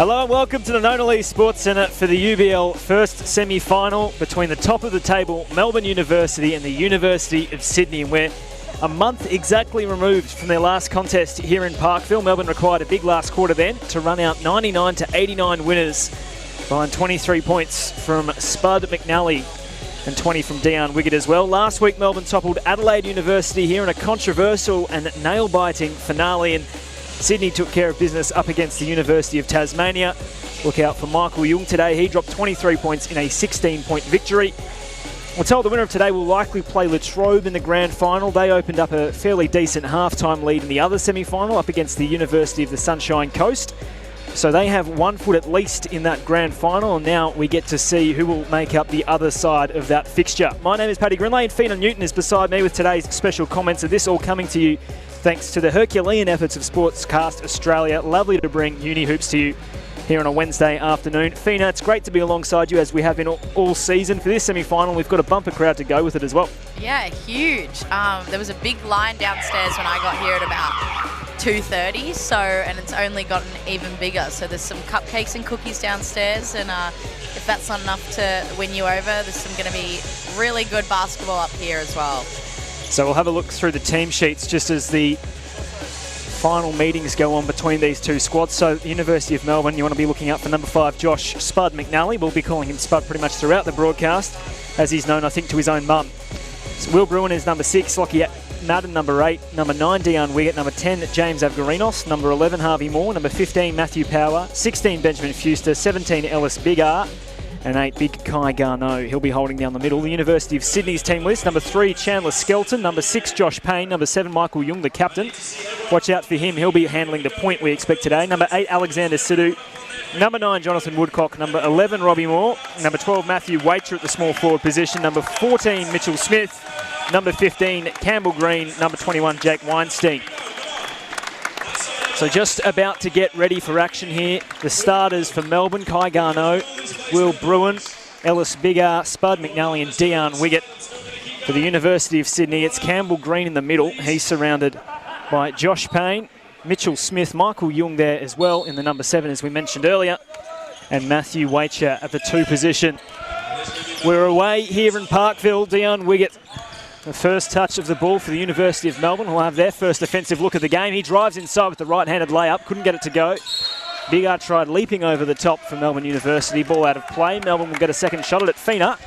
Hello and welcome to the Nonallee Sports Centre for the UBL first semi-final between the top of the table Melbourne University and the University of Sydney. And we're a month exactly removed from their last contest here in Parkville. Melbourne required a big last quarter then to run out 99 to 89 winners behind 23 points from Spud McNally and 20 from Dion Wiggett as well. Last week Melbourne toppled Adelaide University here in a controversial and nail-biting finale, and Sydney took care of business up against the University of Tasmania. Look out for Michael Jung today. He dropped 23 points in a 16-point victory. We're told the winner of today will likely play Latrobe in the grand final. They opened up a fairly decent halftime lead in the other semi-final up against the University of the Sunshine Coast. So they have 1 foot at least in that grand final, and now we get to see who will make up the other side of that fixture. My name is Paddy Grinley, and Fiona Newton is beside me with today's special comments of this, all coming to you thanks to the Herculean efforts of Sportscast Australia. Lovely to bring Uni Hoops to you here on a Wednesday afternoon. Fina, it's great to be alongside you as we have in all season. For this semi-final, we've got a bumper crowd to go with it as well. Yeah, huge. There was a big line downstairs when I got here at about 2:30, and it's only gotten even bigger. So there's some cupcakes and cookies downstairs, and if that's not enough to win you over, there's going to be really good basketball up here as well. So we'll have a look through the team sheets just as the final meetings go on between these two squads. So the University of Melbourne, you want to be looking out for number 5, Josh Spud McNally. We'll be calling him Spud pretty much throughout the broadcast, as he's known, I think, to his own mum. So Will Bruin is number 6, Lockie Madden number 8, number 9 Dion Wiggett, number 10 James Avgarinos, number 11 Harvey Moore, number 15 Matthew Power, 16 Benjamin Fuster, 17 Ellis Bigar, and 8 Big Kai Garneau. He'll be holding down the middle. The University of Sydney's team list: number 3 Chandler Skelton, number 6 Josh Payne, number 7 Michael Jung, the captain. Watch out for him. He'll be handling the point we expect today. Number 8 Alexander Sidhu, number 9 Jonathan Woodcock, number 11 Robbie Moore, number 12 Matthew Waiter at the small forward position, number 14 Mitchell Smith, number 15 Campbell Green, number 21 Jake Weinstein. So just about to get ready for action here. The starters for Melbourne: Kai Garneau, Will Bruin, Ellis Bigar, Spud McNally and Dion Wiggett. For the University of Sydney, it's Campbell Green in the middle. He's surrounded by Josh Payne, Mitchell Smith, Michael Jung there as well in the number 7, as we mentioned earlier, and Matthew Waiter at the 2 position. We're away here in Parkville. Dion Wiggett, the first touch of the ball for the University of Melbourne, will have their first offensive look at the game. He drives inside with the right-handed layup, couldn't get it to go. Bigar tried leaping over the top for Melbourne University. Ball out of play. Melbourne will get a second shot at it. Fina,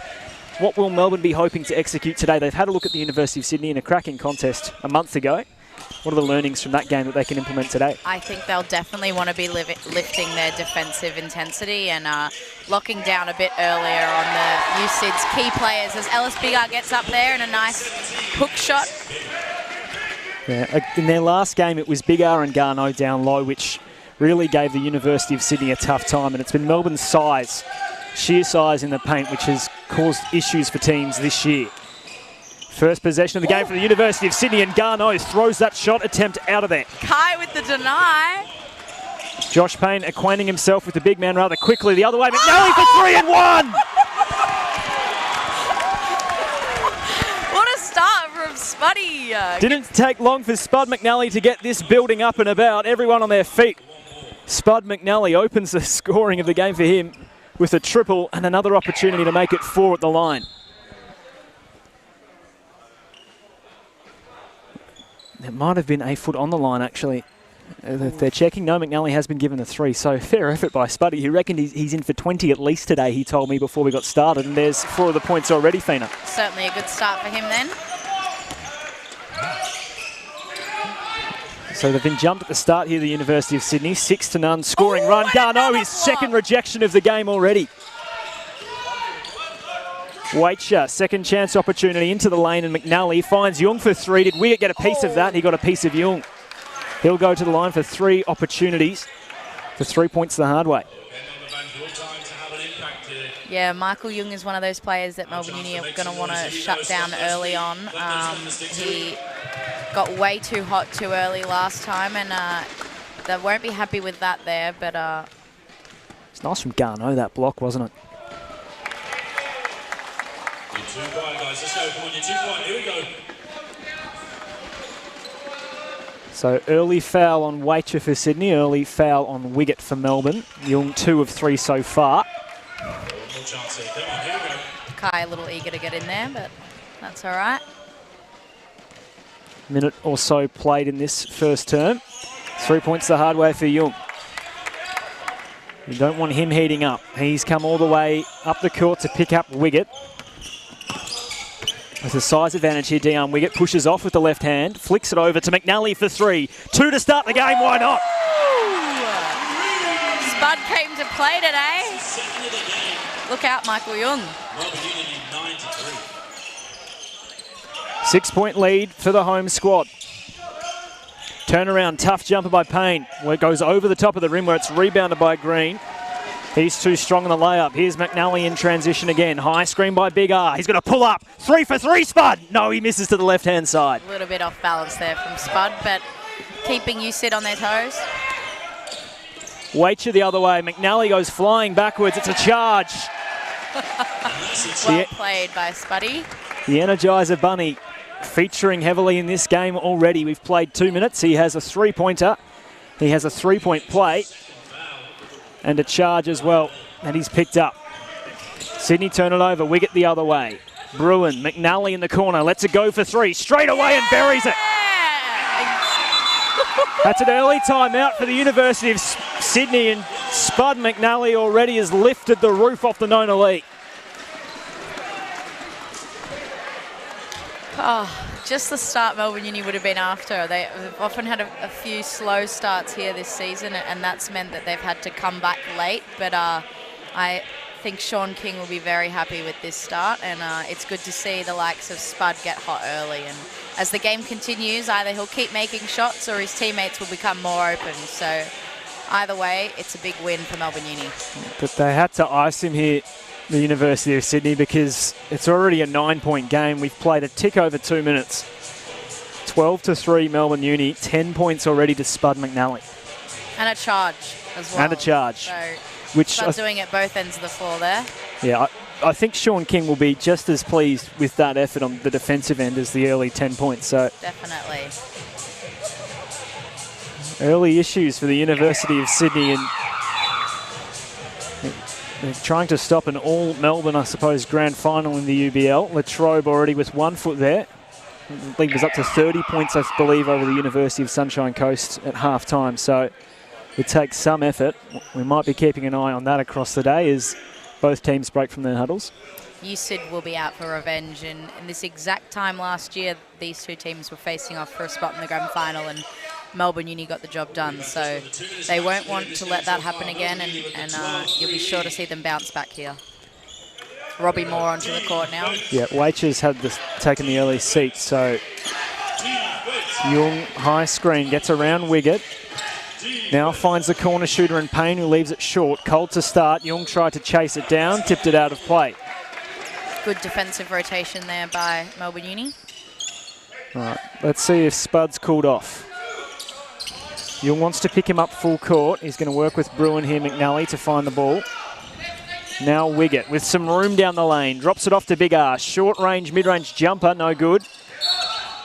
what will Melbourne be hoping to execute today? They've had a look at the University of Sydney in a cracking contest a month ago. What are the learnings from that game that they can implement today? I think they'll definitely want to be lifting their defensive intensity and locking down a bit earlier on the USyd's key players as Ellis Bigar gets up there in a nice hook shot. Yeah, in their last game, it was Bigar and Garneau down low, which really gave the University of Sydney a tough time, and it's been Melbourne's size, sheer size in the paint, which has caused issues for teams this year. First possession of the game for the University of Sydney, and Garneau throws that shot attempt out of there. Kai with the deny. Josh Payne acquainting himself with the big man rather quickly. The other way, McNally for 3 and 1! What a start from Spuddy. Didn't take long for Spud McNally to get this building up and about. Everyone on their feet. Spud McNally opens the scoring of the game for him with a triple and another opportunity to make it 4 at the line. It might have been a foot on the line, actually. They're checking. No, McNally has been given a 3. So fair effort by Spuddy. He reckoned he's in for 20 at least today, he told me before we got started. And there's 4 of the points already, Fina. Certainly a good start for him then. So they've been jumped at the start here, the University of Sydney. 6-0 scoring run. Garneau, his second rejection of the game already. Waiter, second chance opportunity into the lane, and McNally finds Jung for 3. Did Wiggett get a piece of that? He got a piece of Jung. He'll go to the line for 3 opportunities, for 3 points the hard way. Yeah, Michael Jung is one of those players that Melbourne Uni are going to want to shut down early on. He got way too hot too early last time, and they won't be happy with that there. But it's nice from Garneau, that block, wasn't it? You're too quiet, guys. Let's go. Come on, you're too quiet. Here we go. So early foul on Waiter for Sydney, early foul on Wiggett for Melbourne. Young 2 of 3 so far. Kai a little eager to get in there, but that's all right. Minute or so played in this first term. 3 points the hard way for Young. You don't want him heating up. He's come all the way up the court to pick up Wiggett. There's a size advantage here. Dion Wiggett pushes off with the left hand, flicks it over to McNally for 3. 2 to start the game, why not? Spud came to play today. Look out, Michael Young. 6-point lead for the home squad. Turnaround, tough jumper by Payne, where it goes over the top of the rim where it's rebounded by Green. He's too strong in the layup. Here's McNally in transition again. High screen by Big R. He's going to pull up. 3 for 3, Spud. No, he misses to the left-hand side. A little bit off balance there from Spud, but keeping you sit on their toes. Waiter the other way. McNally goes flying backwards. It's a charge. Well played by Spuddy. The Energizer Bunny featuring heavily in this game already. We've played 2 minutes. He has a 3-pointer. He has a 3-point play. And a charge as well that he's picked up. Sydney turn it over. Wiggett the other way. Bruin, McNally in the corner. Lets it go for 3. Straight away and buries it. That's an early timeout for the University of Sydney, and Spud McNally already has lifted the roof off the Nona League. Oh, just the start Melbourne Uni would have been after. They've often had a few slow starts here this season, and that's meant that they've had to come back late. But I think Sean King will be very happy with this start, and it's good to see the likes of Spud get hot early. And as the game continues, either he'll keep making shots or his teammates will become more open. So either way, it's a big win for Melbourne Uni. But they had to ice him here, the University of Sydney, because it's already a 9-point game. We've played a tick over 2 minutes. 12-3 Melbourne Uni, 10 points already to Spud McNally. And a charge as well. And a charge. So which Spud doing it both ends of the floor there. Yeah, I think Sean King will be just as pleased with that effort on the defensive end as the early 10 points. So definitely. Early issues for the University of Sydney, and they're trying to stop an all-Melbourne, I suppose, grand final in the UBL. Latrobe already with 1 foot there. The league was up to 30 points, I believe, over the University of Sunshine Coast at half-time. So it takes some effort. We might be keeping an eye on that across the day as both teams break from their huddles. USyd will be out for revenge, and in this exact time last year, these two teams were facing off for a spot in the grand final, and Melbourne Uni got the job done. So they won't want to let that happen again, and you'll be sure to see them bounce back here. Robbie Moore onto the court now. Yeah, Waiter's had taken the early seat, so Young, high screen, gets around Wiggett. Now finds the corner shooter in Payne, who leaves it short. Cold to start. Young tried to chase it down, tipped it out of play. Good defensive rotation there by Melbourne Uni. All right, let's see if Spud's cooled off. Young wants to pick him up full court. He's going to work with Bruin here, McNally, to find the ball. Now Wiggett with some room down the lane. Drops it off to Big R. Short range, mid-range jumper, no good.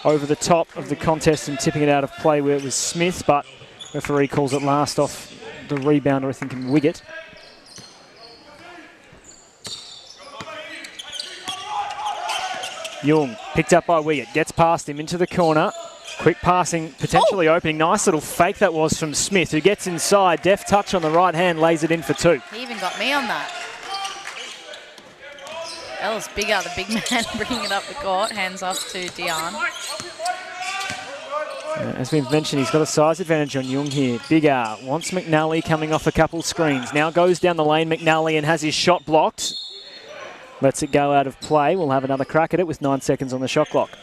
Over the top of the contest and tipping it out of play where it was Smith, but referee calls it last off the rebounder, I think, in Wiggett. Young picked up by Wiggett, gets past him into the corner. Quick passing, potentially opening. Nice little fake that was from Smith, who gets inside. Deft touch on the right hand, lays it in for 2. He even got me on that. Ellis Bigger, the big man, bringing it up the court. Hands off to Dion. As we've mentioned, he's got a size advantage on Young here. Big R wants McNally coming off a couple screens. Now goes down the lane, McNally, and has his shot blocked. Lets it go out of play. We'll have another crack at it with 9 seconds on the shot clock.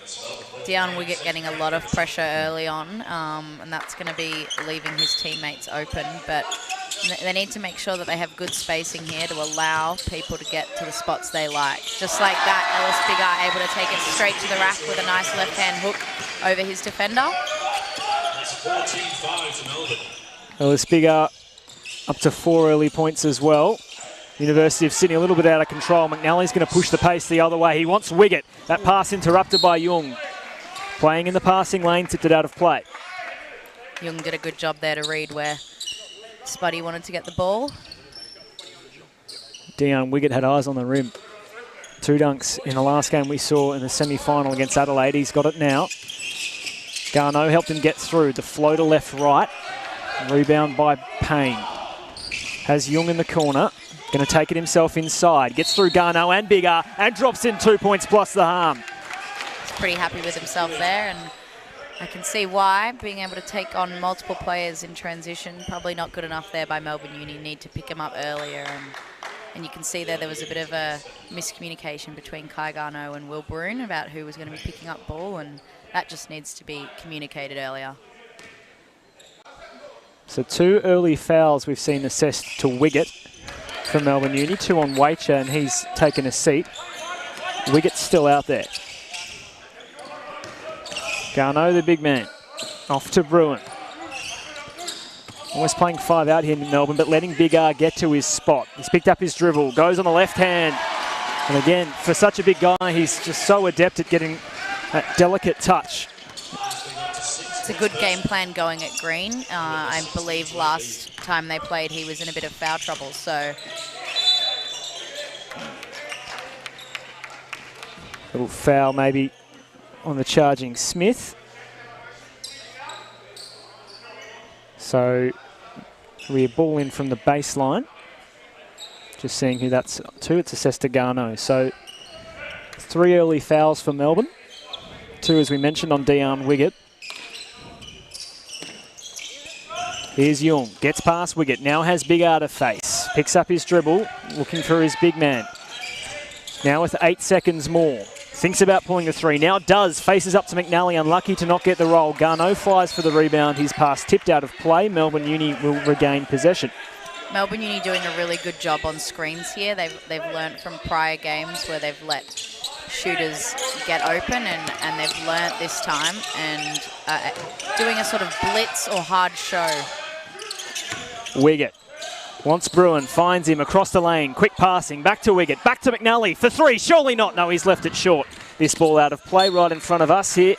Dion Wiggett getting a lot of pressure early on, and that's going to be leaving his teammates open. But they need to make sure that they have good spacing here to allow people to get to the spots they like. Just like that, Ellis Bigger able to take it straight to the rack with a nice left-hand hook over his defender. 14-5 to Melbourne. Ellis Bigger up to 4 early points as well. University of Sydney a little bit out of control. McNally's going to push the pace the other way. He wants Wiggett. That pass interrupted by Young. Playing in the passing lane, tipped it out of play. Young did a good job there to read where Spuddy wanted to get the ball. Dion Wiggett had eyes on the rim. 2 dunks in the last game we saw in the semi-final against Adelaide. He's got it now. Garneau helped him get through. The floater left-right. Rebound by Payne. Has Young in the corner. Going to take it himself inside. Gets through Garneau and Biggar and drops in 2 points plus the harm. He's pretty happy with himself there, and I can see why. Being able to take on multiple players in transition, probably not good enough there by Melbourne Uni. Need to pick him up earlier, and you can see there was a bit of a miscommunication between Kai Garneau and Will Broon about who was going to be picking up ball, and that just needs to be communicated earlier. So 2 early fouls we've seen assessed to Wiggett from Melbourne Uni. 2 on Wacher, and he's taken a seat. Wiggett's still out there. Garneau, the big man, off to Bruin. Almost playing 5 out here in Melbourne, but letting Biggar get to his spot. He's picked up his dribble, goes on the left hand. And again, for such a big guy, he's just so adept at getting that delicate touch. It's a good game plan going at Green. I believe last time they played, he was in a bit of foul trouble, so. Little foul maybe on the charging Smith. So we ball in from the baseline. Just seeing who that's to. It's assessed to Garneau. So 3 early fouls for Melbourne. 2, as we mentioned, on Dion Wiggett. Here's Young. Gets past Wiggett. Now has Biggar to face. Picks up his dribble. Looking for his big man. Now with 8 seconds more. Thinks about pulling the 3. Now does. Faces up to McNally. Unlucky to not get the roll. Garneau flies for the rebound. His pass tipped out of play. Melbourne Uni will regain possession. Melbourne Uni doing a really good job on screens here. They've learnt from prior games where they've let shooters get open, and they've learnt this time, and doing a sort of blitz or hard show. Wiggett wants Bruin, finds him across the lane. Quick passing, back to Wiggett, back to McNally for 3. Surely not. No, he's left it short. This ball out of play right in front of us here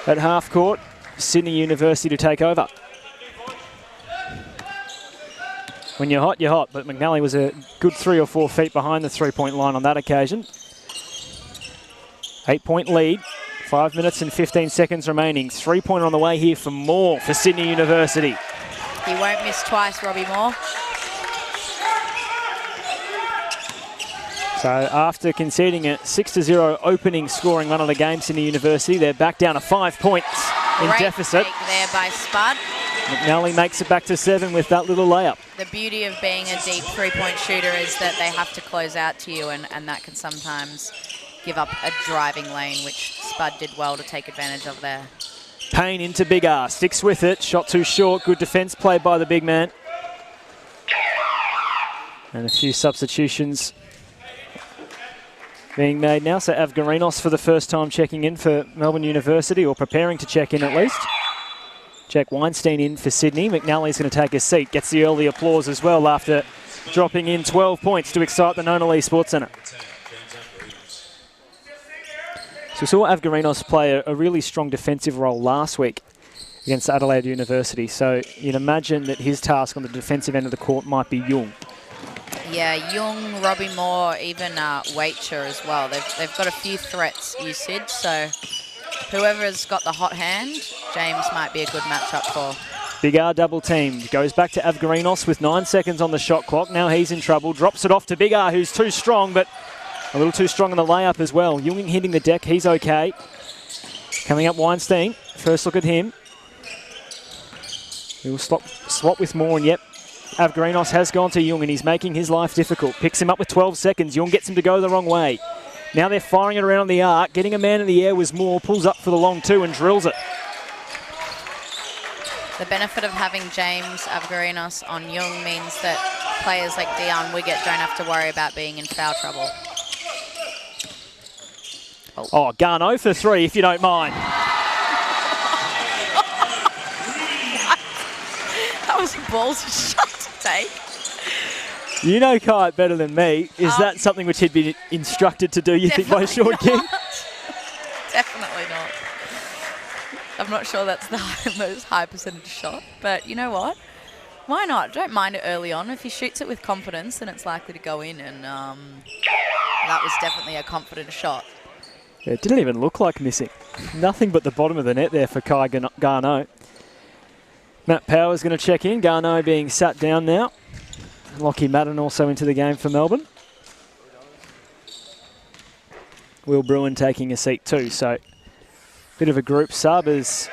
at half court. Sydney University to take over. When you're hot, but McNally was a good 3 or 4 feet behind the 3-point line on that occasion. 8-point lead, 5 minutes and 15 seconds remaining. 3-pointer on the way here for Moore for Sydney University. He won't miss twice, Robbie Moore. So after conceding a 6-0 opening scoring run of the game, Sydney University, they're back down to 5 points in deficit. Great take there by Spud. McNally makes it back to 7 with that little layup. The beauty of being a deep 3-point shooter is that they have to close out to you, and that can sometimes give up a driving lane, which Spud did well to take advantage of there. Payne into Biggar, sticks with it, shot too short, good defence played by the big man. And a few substitutions being made now. So Avgarinos for the first time checking in for Melbourne University, or preparing to check in at least. Jack Weinstein in for Sydney. McNally's going to take a seat, gets the early applause as well after dropping in 12 points to excite the Nona Lee Sports Centre. So we saw Avgarinos play a really strong defensive role last week against Adelaide University. So you'd imagine that his task on the defensive end of the court might be Young. Yeah, Young, Robbie Moore, even Wacher as well. They've got a few threats usage, so whoever's got the hot hand, James might be a good matchup for. Biggar double teamed, goes back to Avgarinos with 9 seconds on the shot clock. Now he's in trouble, drops it off to Biggar, who's too strong, but a little too strong on the layup as well. Young hitting the deck, he's okay. Coming up Weinstein, first look at him. He'll swap with Moore, and yep, Avgarinos has gone to Young, and he's making his life difficult. Picks him up with 12 seconds. Young gets him to go the wrong way. Now they're firing it around the arc. Getting a man in the air was Moore. Pulls up for the long 2 and drills it. The benefit of having James Avgarinos on Young means that players like Dion Wiggett don't have to worry about being in foul trouble. Oh, Garneau for 3, if you don't mind. That was a ballsy shot to take. You know Kite better than me. Is that something which he'd be instructed to do, you think, by Sean King? Definitely not. I'm not sure that's the most high percentage shot, but you know what? Why not? Don't mind it early on. If he shoots it with confidence, then it's likely to go in, and that was definitely a confident shot. Yeah, it didn't even look like missing. Nothing but the bottom of the net there for Kai Garneau. Matt Power's going to check in. Garneau being sat down now. Lockie Madden also into the game for Melbourne. Will Bruin taking a seat too, so bit of a group sub as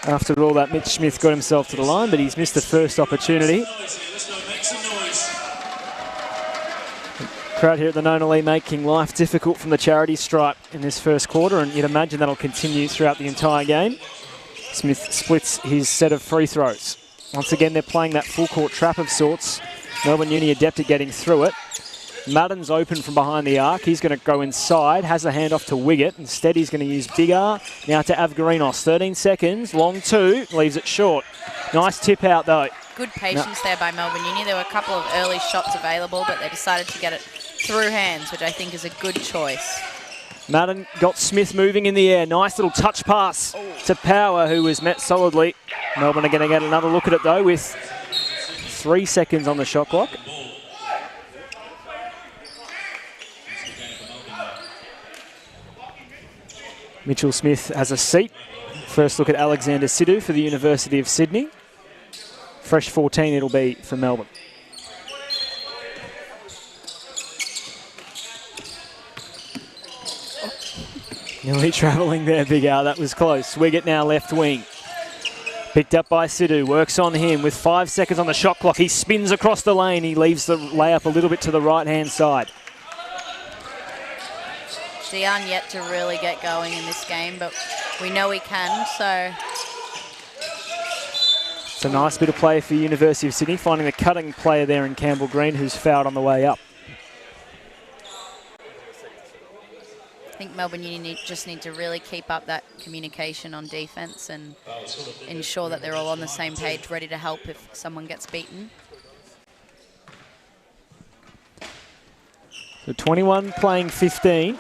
after all that Mitch Smith got himself to the line, but he's missed the first opportunity. Crowd here at the Nona Lee making life difficult from the charity stripe in this first quarter, and you'd imagine that'll continue throughout the entire game. Smith splits his set of free throws. Once again, they're playing that full court trap of sorts. Melbourne Uni adept at getting through it. Madden's open from behind the arc. He's going to go inside, has a handoff to Wiggett. Instead, he's going to use Big R. Now to Avgarinos. 13 seconds, long two, leaves it short. Nice tip out, though. Good patience there by Melbourne Uni. There were a couple of early shots available, but they decided to get it through hands, which I think is a good choice. Madden got Smith moving in the air. Nice little touch pass to Power, who was met solidly. Melbourne are going to get another look at it, though, with 3 seconds on the shot clock. Mitchell Smith has a seat. First look at Alexander Sidhu for the University of Sydney. Fresh 14 it'll be for Melbourne. Nearly travelling there, Big R. That was close. Wiggett now left wing. Picked up by Sidhu. Works on him with 5 seconds on the shot clock. He spins across the lane. He leaves the layup a little bit to the right-hand side. Dion yet to really get going in this game, but we know he can, so... It's a nice bit of play for University of Sydney, finding the cutting player there in Campbell Green, who's fouled on the way up. I think Melbourne Uni just need to really keep up that communication on defence and ensure that they're all on the same page, ready to help if someone gets beaten. So 21 playing 15.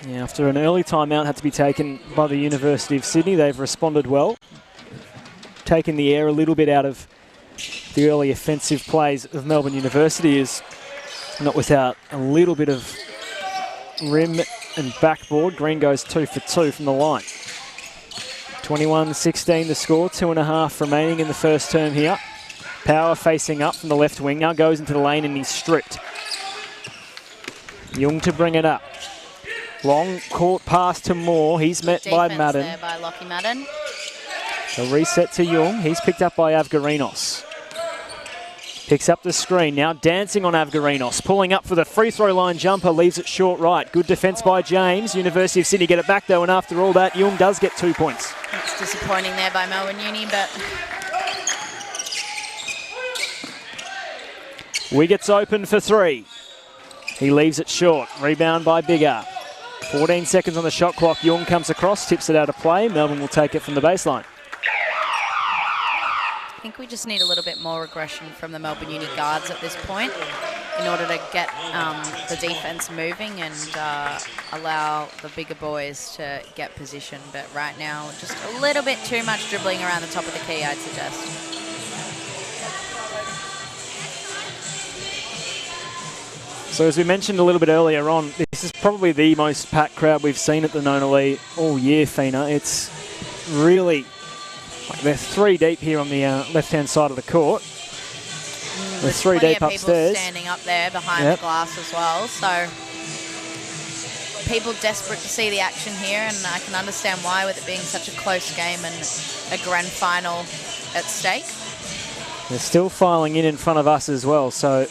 Yeah, after an early timeout had to be taken by the University of Sydney, they've responded well. Taken the air a little bit out of the early offensive plays of Melbourne University, is not without a little bit of rim and backboard. Green goes 2 for 2 from the line. 21-16 the score, 2.5 remaining in the first term here. Power facing up from the left wing, now goes into the lane and he's stripped. Young to bring it up. Long court pass to Moore. He's met by Madden. There by Lockie Madden. A reset to Young. He's picked up by Avgarinos. Picks up the screen. Now dancing on Avgarinos. Pulling up for the free throw line jumper. Leaves it short right. Good defence by James. University of Sydney get it back though, and after all that, Young does get 2 points. It's disappointing there by Melbourne Uni, but... Wiggett's open for 3. He leaves it short. Rebound by Big R. 14 seconds on the shot clock. Young comes across, tips it out of play. Melbourne will take it from the baseline. I think we just need a little bit more aggression from the Melbourne Uni guards at this point in order to get the defence moving and allow the bigger boys to get position. But right now, just a little bit too much dribbling around the top of the key, I'd suggest. So as we mentioned a little bit earlier on, this is probably the most packed crowd we've seen at the Nona Lee all year, Fina. It's really, they're 3 deep here on the left-hand side of the court. There's 3 deep upstairs. People standing up there behind the glass as well, so people desperate to see the action here, and I can understand why, with it being such a close game and a grand final at stake. They're still filing in front of us as well, so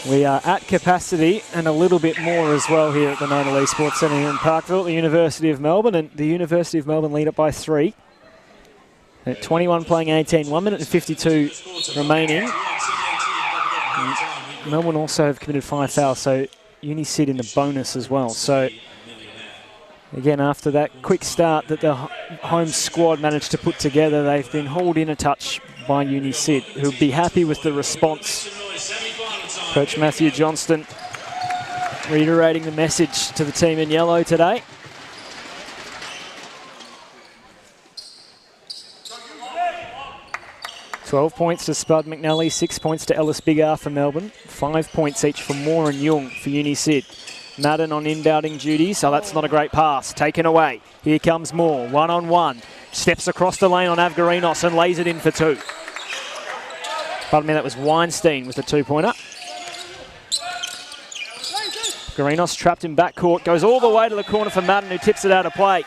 we are at capacity and a little bit more as well here at the Nona Lee Sports Centre here in Parkville, the University of Melbourne, and the University of Melbourne lead it by 3. At 21 playing 18, 1 minute and 52 remaining. And Melbourne also have committed 5 fouls, so Uni sit in the bonus as well. So again, after that quick start that the home squad managed to put together, they've been hauled in a touch by Uni Sid, who'll be happy with the response. Coach Matthew Johnston reiterating the message to the team in yellow today. 12 points to Spud McNally, 6 points to Ellis Biggar for Melbourne, 5 points each for Moore and Young for Uni Sid. Madden on inbounding duty, so that's not a great pass. Taken away. Here comes Moore, one-on-one. Steps across the lane on Avgarinos and lays it in for 2. Pardon me, that was Weinstein with the 2-pointer. Avgarinos trapped in backcourt, goes all the way to the corner for Madden, who tips it out of play.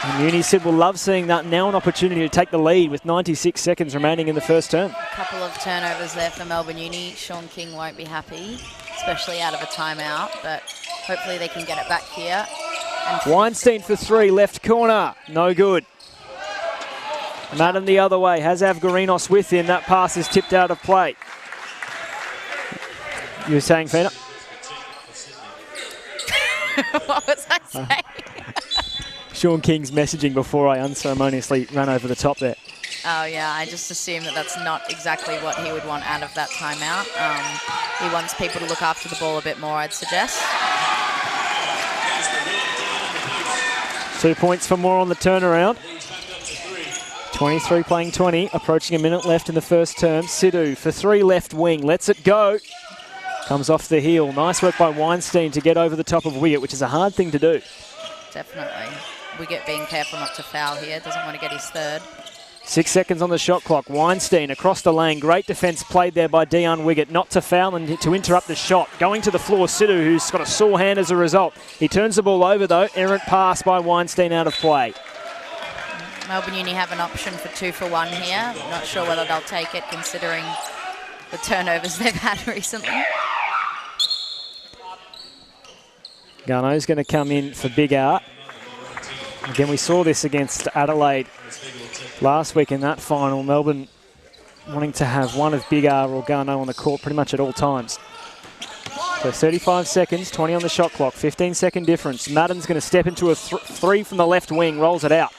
And Uni Sid will love seeing that. Now an opportunity to take the lead with 96 seconds remaining in the first term. A couple of turnovers there for Melbourne Uni. Sean King won't be happy, especially out of a timeout, but hopefully they can get it back here. And Weinstein for 3, left corner, no good. Madden the other way, has Avgarinos with him. That pass is tipped out of play. You were saying, Fina? What was I saying? Sean King's messaging before I unceremoniously ran over the top there. Oh, yeah, I just assume that that's not exactly what he would want out of that timeout. He wants people to look after the ball a bit more, I'd suggest. 2 points for Moore on the turnaround. 23 playing 20, approaching a minute left in the first term. Sidhu for 3, left wing, lets it go. Comes off the heel. Nice work by Weinstein to get over the top of Wiggett, which is a hard thing to do. Definitely. Wiggett being careful not to foul here. Doesn't want to get his third. 6 seconds on the shot clock. Weinstein across the lane. Great defence played there by Dion Wiggett. Not to foul and to interrupt the shot. Going to the floor, Sidhu, who's got a sore hand as a result. He turns the ball over, though. Errant pass by Weinstein out of play. Melbourne Uni have an option for 2 for 1 here. Not sure whether they'll take it, considering the turnovers they've had recently. Garno's going to come in for Big Art. Again, we saw this against Adelaide last week in that final. Melbourne wanting to have one of Big R or Garno on the court pretty much at all times. So 35 seconds, 20 on the shot clock, 15-second difference. Madden's going to step into a 3 from the left wing, rolls it out.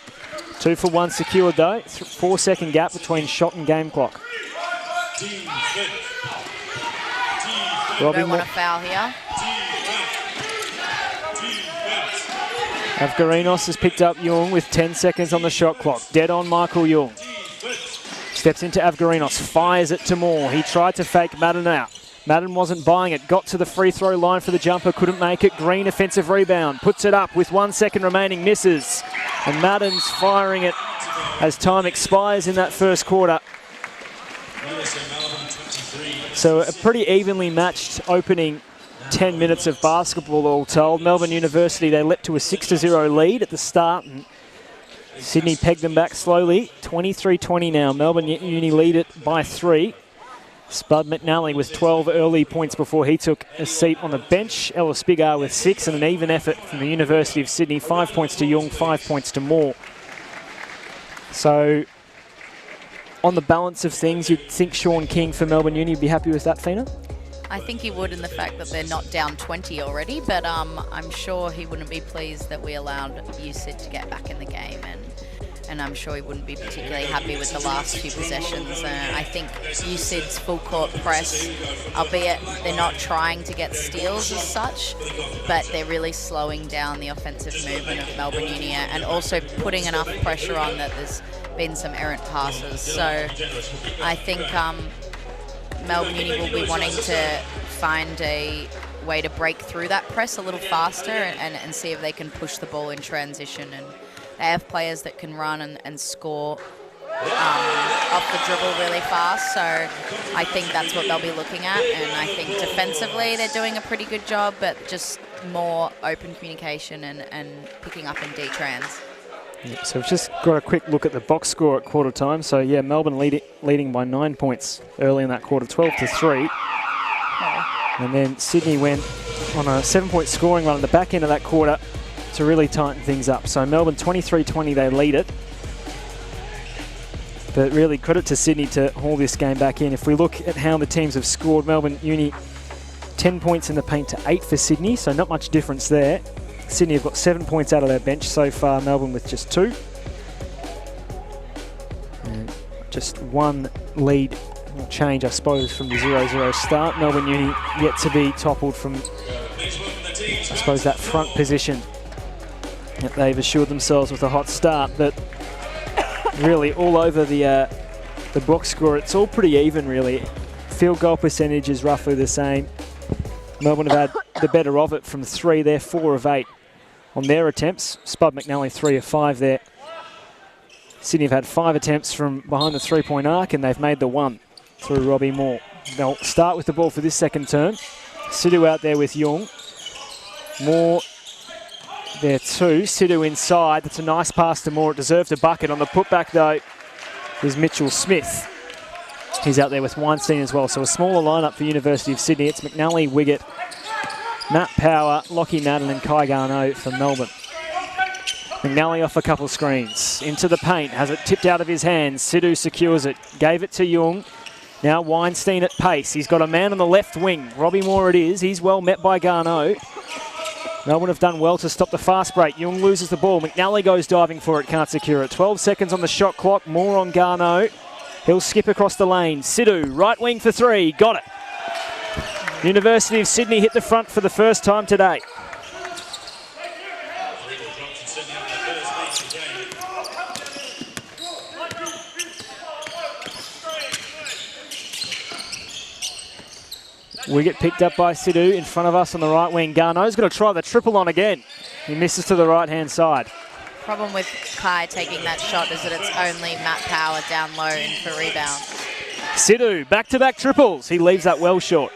2 for 1 secured though. 4-second gap between shot and game clock. Don't want to foul here. Avgarinos has picked up Young with 10 seconds on the shot clock. Dead on Michael Young. Steps into Avgarinos, fires it to Moore. He tried to fake Madden out. Madden wasn't buying it. Got to the free throw line for the jumper, couldn't make it. Green offensive rebound. Puts it up with 1 second remaining, misses. And Madden's firing it as time expires in that first quarter. So a pretty evenly matched opening 10 minutes of basketball all told. Melbourne University, they leapt to a 6-0 lead at the start, and Sydney pegged them back slowly. 23-20 now. Melbourne Uni lead it by 3. Spud McNally with 12 early points before he took a seat on the bench. Ellis Biggar with 6, and an even effort from the University of Sydney. 5 points to Young, 5 points to Moore. So on the balance of things, you'd think Sean King for Melbourne Uni would be happy with that, Fina? I think he would, in the fact that they're not down 20 already, but I'm sure he wouldn't be pleased that we allowed USID to get back in the game, and I'm sure he wouldn't be particularly happy with the last few possessions. I think USID's full court press, albeit they're not trying to get steals as such, but they're really slowing down the offensive movement of Melbourne Uni and also putting enough pressure on that there's been some errant passes. So I think Melbourne Uni will be wanting to find a way to break through that press a little faster and see if they can push the ball in transition. And they have players that can run and score off the dribble really fast. So I think that's what they'll be looking at. And I think defensively they're doing a pretty good job, but just more open communication and picking up in D-trans. Yep, so we've just got a quick look at the box score at quarter time. So yeah, Melbourne leading by 9 points early in that quarter, 12-3. And then Sydney went on a 7-point scoring run at the back end of that quarter to really tighten things up. So Melbourne 23-20, they lead it. But really credit to Sydney to haul this game back in. If we look at how the teams have scored, Melbourne Uni 10 points in the paint to 8 for Sydney, so not much difference there. Sydney have got 7 points out of their bench so far, Melbourne with just 2. And just one lead change, I suppose, from the 0-0 start. Melbourne Uni yet to be toppled from, I suppose, that front position that they've assured themselves with a hot start. But really all over the the box score, it's all pretty even, really. Field goal percentage is roughly the same. Melbourne have had the better of it from 3 there, 4 of 8 on their attempts. Spud McNally 3 of 5 there. Sydney have had 5 attempts from behind the 3-point arc, and they've made the 1 through Robbie Moore. They'll start with the ball for this second term. Sidhu out there with Young. Moore there too. Sidhu inside. That's a nice pass to Moore. It deserved a bucket. On the putback though is Mitchell Smith. He's out there with Weinstein as well. So a smaller lineup for University of Sydney. It's McNally, Wiggett, Matt Power, Lockie Madden and Kai Garneau for Melbourne. McNally off a couple screens. Into the paint. Has it tipped out of his hands. Sidhu secures it. Gave it to Young. Now Weinstein at pace. He's got a man on the left wing. Robbie Moore it is. He's well met by Garneau. Melbourne have done well to stop the fast break. Young loses the ball. McNally goes diving for it. Can't secure it. 12 seconds on the shot clock. Moore on Garneau. He'll skip across the lane. Sidhu, right wing for 3. Got it. University of Sydney hit the front for the first time today. Wiggett picked up by Sidhu in front of us on the right wing. Garneau's going to try the triple on again. He misses to the right-hand side. Problem with Kai taking that shot is that it's only Matt Power down low in for rebound. Sidhu, back-to-back triples. He leaves that well short.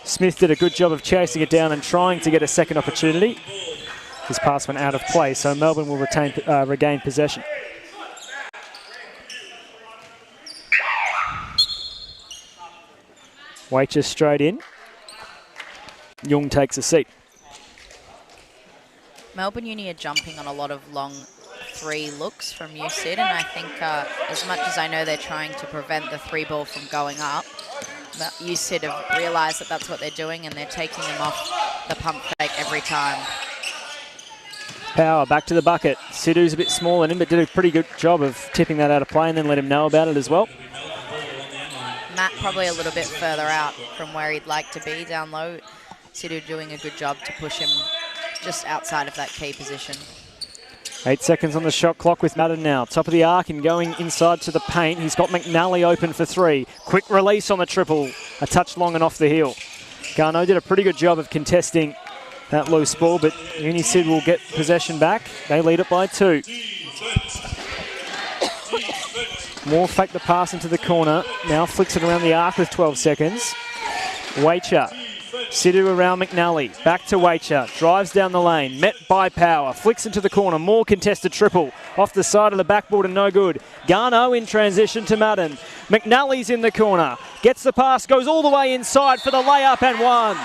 Smith did a good job of chasing it down and trying to get a second opportunity. His pass went out of play, so Melbourne will regain possession. Waiter straight in. Young takes a seat. Melbourne Uni are jumping on a lot of long 3 looks from USyd, and I think as much as I know they're trying to prevent the 3 ball from going up, USyd have realised that that's what they're doing, and they're taking them off the pump fake every time. Power back to the bucket. Sidhu's a bit smaller than him, but did a pretty good job of tipping that out of play and then let him know about it as well. Matt probably a little bit further out from where he'd like to be down low. Sidhu doing a good job to push him just outside of that key position. 8 seconds on the shot clock with Madden now. Top of the arc and going inside to the paint. He's got McNally open for 3. Quick release on the triple. A touch long and off the heel. Garneau did a pretty good job of contesting that loose ball, but UniSyd will get possession back. They lead it by 2. Moore faked the pass into the corner. Now flicks it around the arc with 12 seconds. Waiter. Sidhu around McNally. Back to Waiter. Drives down the lane. Met by Power. Flicks into the corner. More contested triple. Off the side of the backboard and no good. Garneau in transition to Madden. McNally's in the corner. Gets the pass. Goes all the way inside for the layup and 1.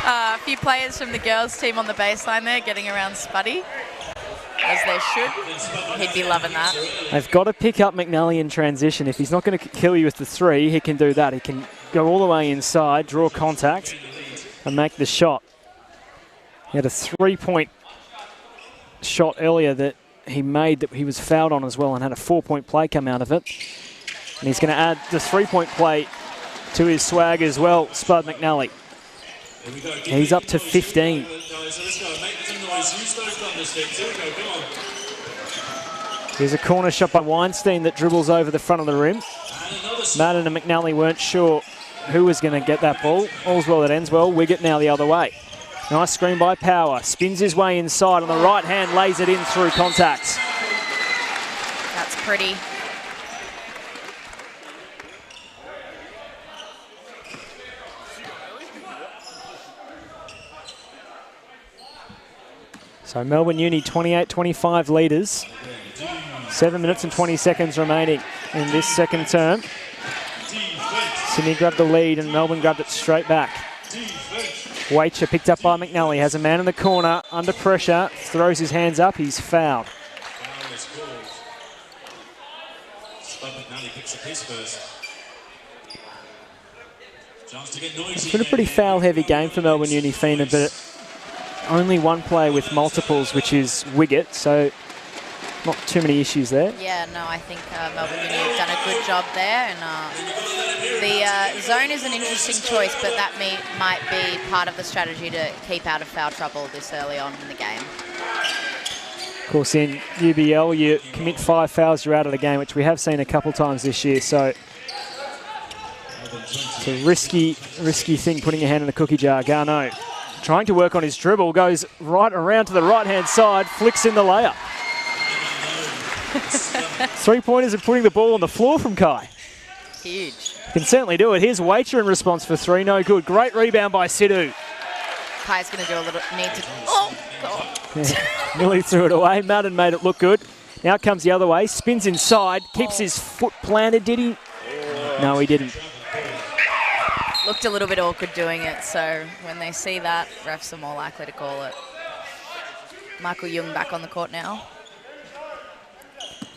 A few players from the girls team on the baseline there getting around Spuddy, as they should. He'd be loving that. They've got to pick up McNally in transition. If he's not going to kill you with the 3, he can do that. He can go all the way inside, draw contact, and make the shot. He had a 3-point shot earlier that he made that he was fouled on as well and had a 4-point play come out of it. And he's going to add the 3-point play to his swag as well, Spud McNally. He's up to 15. Here's a corner shot by Weinstein that dribbles over the front of the rim. Madden and McNally weren't sure who was going to get that ball. All's well that ends well. Wiggett now the other way. Nice screen by Power. Spins his way inside on the right hand, lays it in through contact. That's pretty. So Melbourne Uni 28-25 leaders. 7 minutes and 20 seconds remaining in this second term. Sydney grabbed the lead and Melbourne grabbed it straight back. Waiter picked up by McNally. Has a man in the corner, under pressure, throws his hands up, he's fouled. It's been a pretty foul-heavy game for Melbourne Uni, Fina, but only one player with multiples, which is Wiggett, so not too many issues there. Yeah, no, I think Melbourne Uni have done a good job there, and the zone is an interesting choice, but that might be part of the strategy to keep out of foul trouble this early on in the game. Of course, in UBL, you commit 5 fouls, you're out of the game, which we have seen a couple times this year. So it's a risky thing putting your hand in the cookie jar. Garneau trying to work on his dribble, goes right around to the right-hand side, flicks in the layup. 3-pointers and putting the ball on the floor from Kai. Huge. Can certainly do it. Here's Waiter in response for 3, no good. Great rebound by Sidhu. Kai's going to do a little need to... Oh, God. Yeah, nearly threw it away. Madden made it look good. Now comes the other way, spins inside, keeps his foot planted, did he? No, he didn't. Looked a little bit awkward doing it, so when they see that, refs are more likely to call it. Michael Young back on the court now.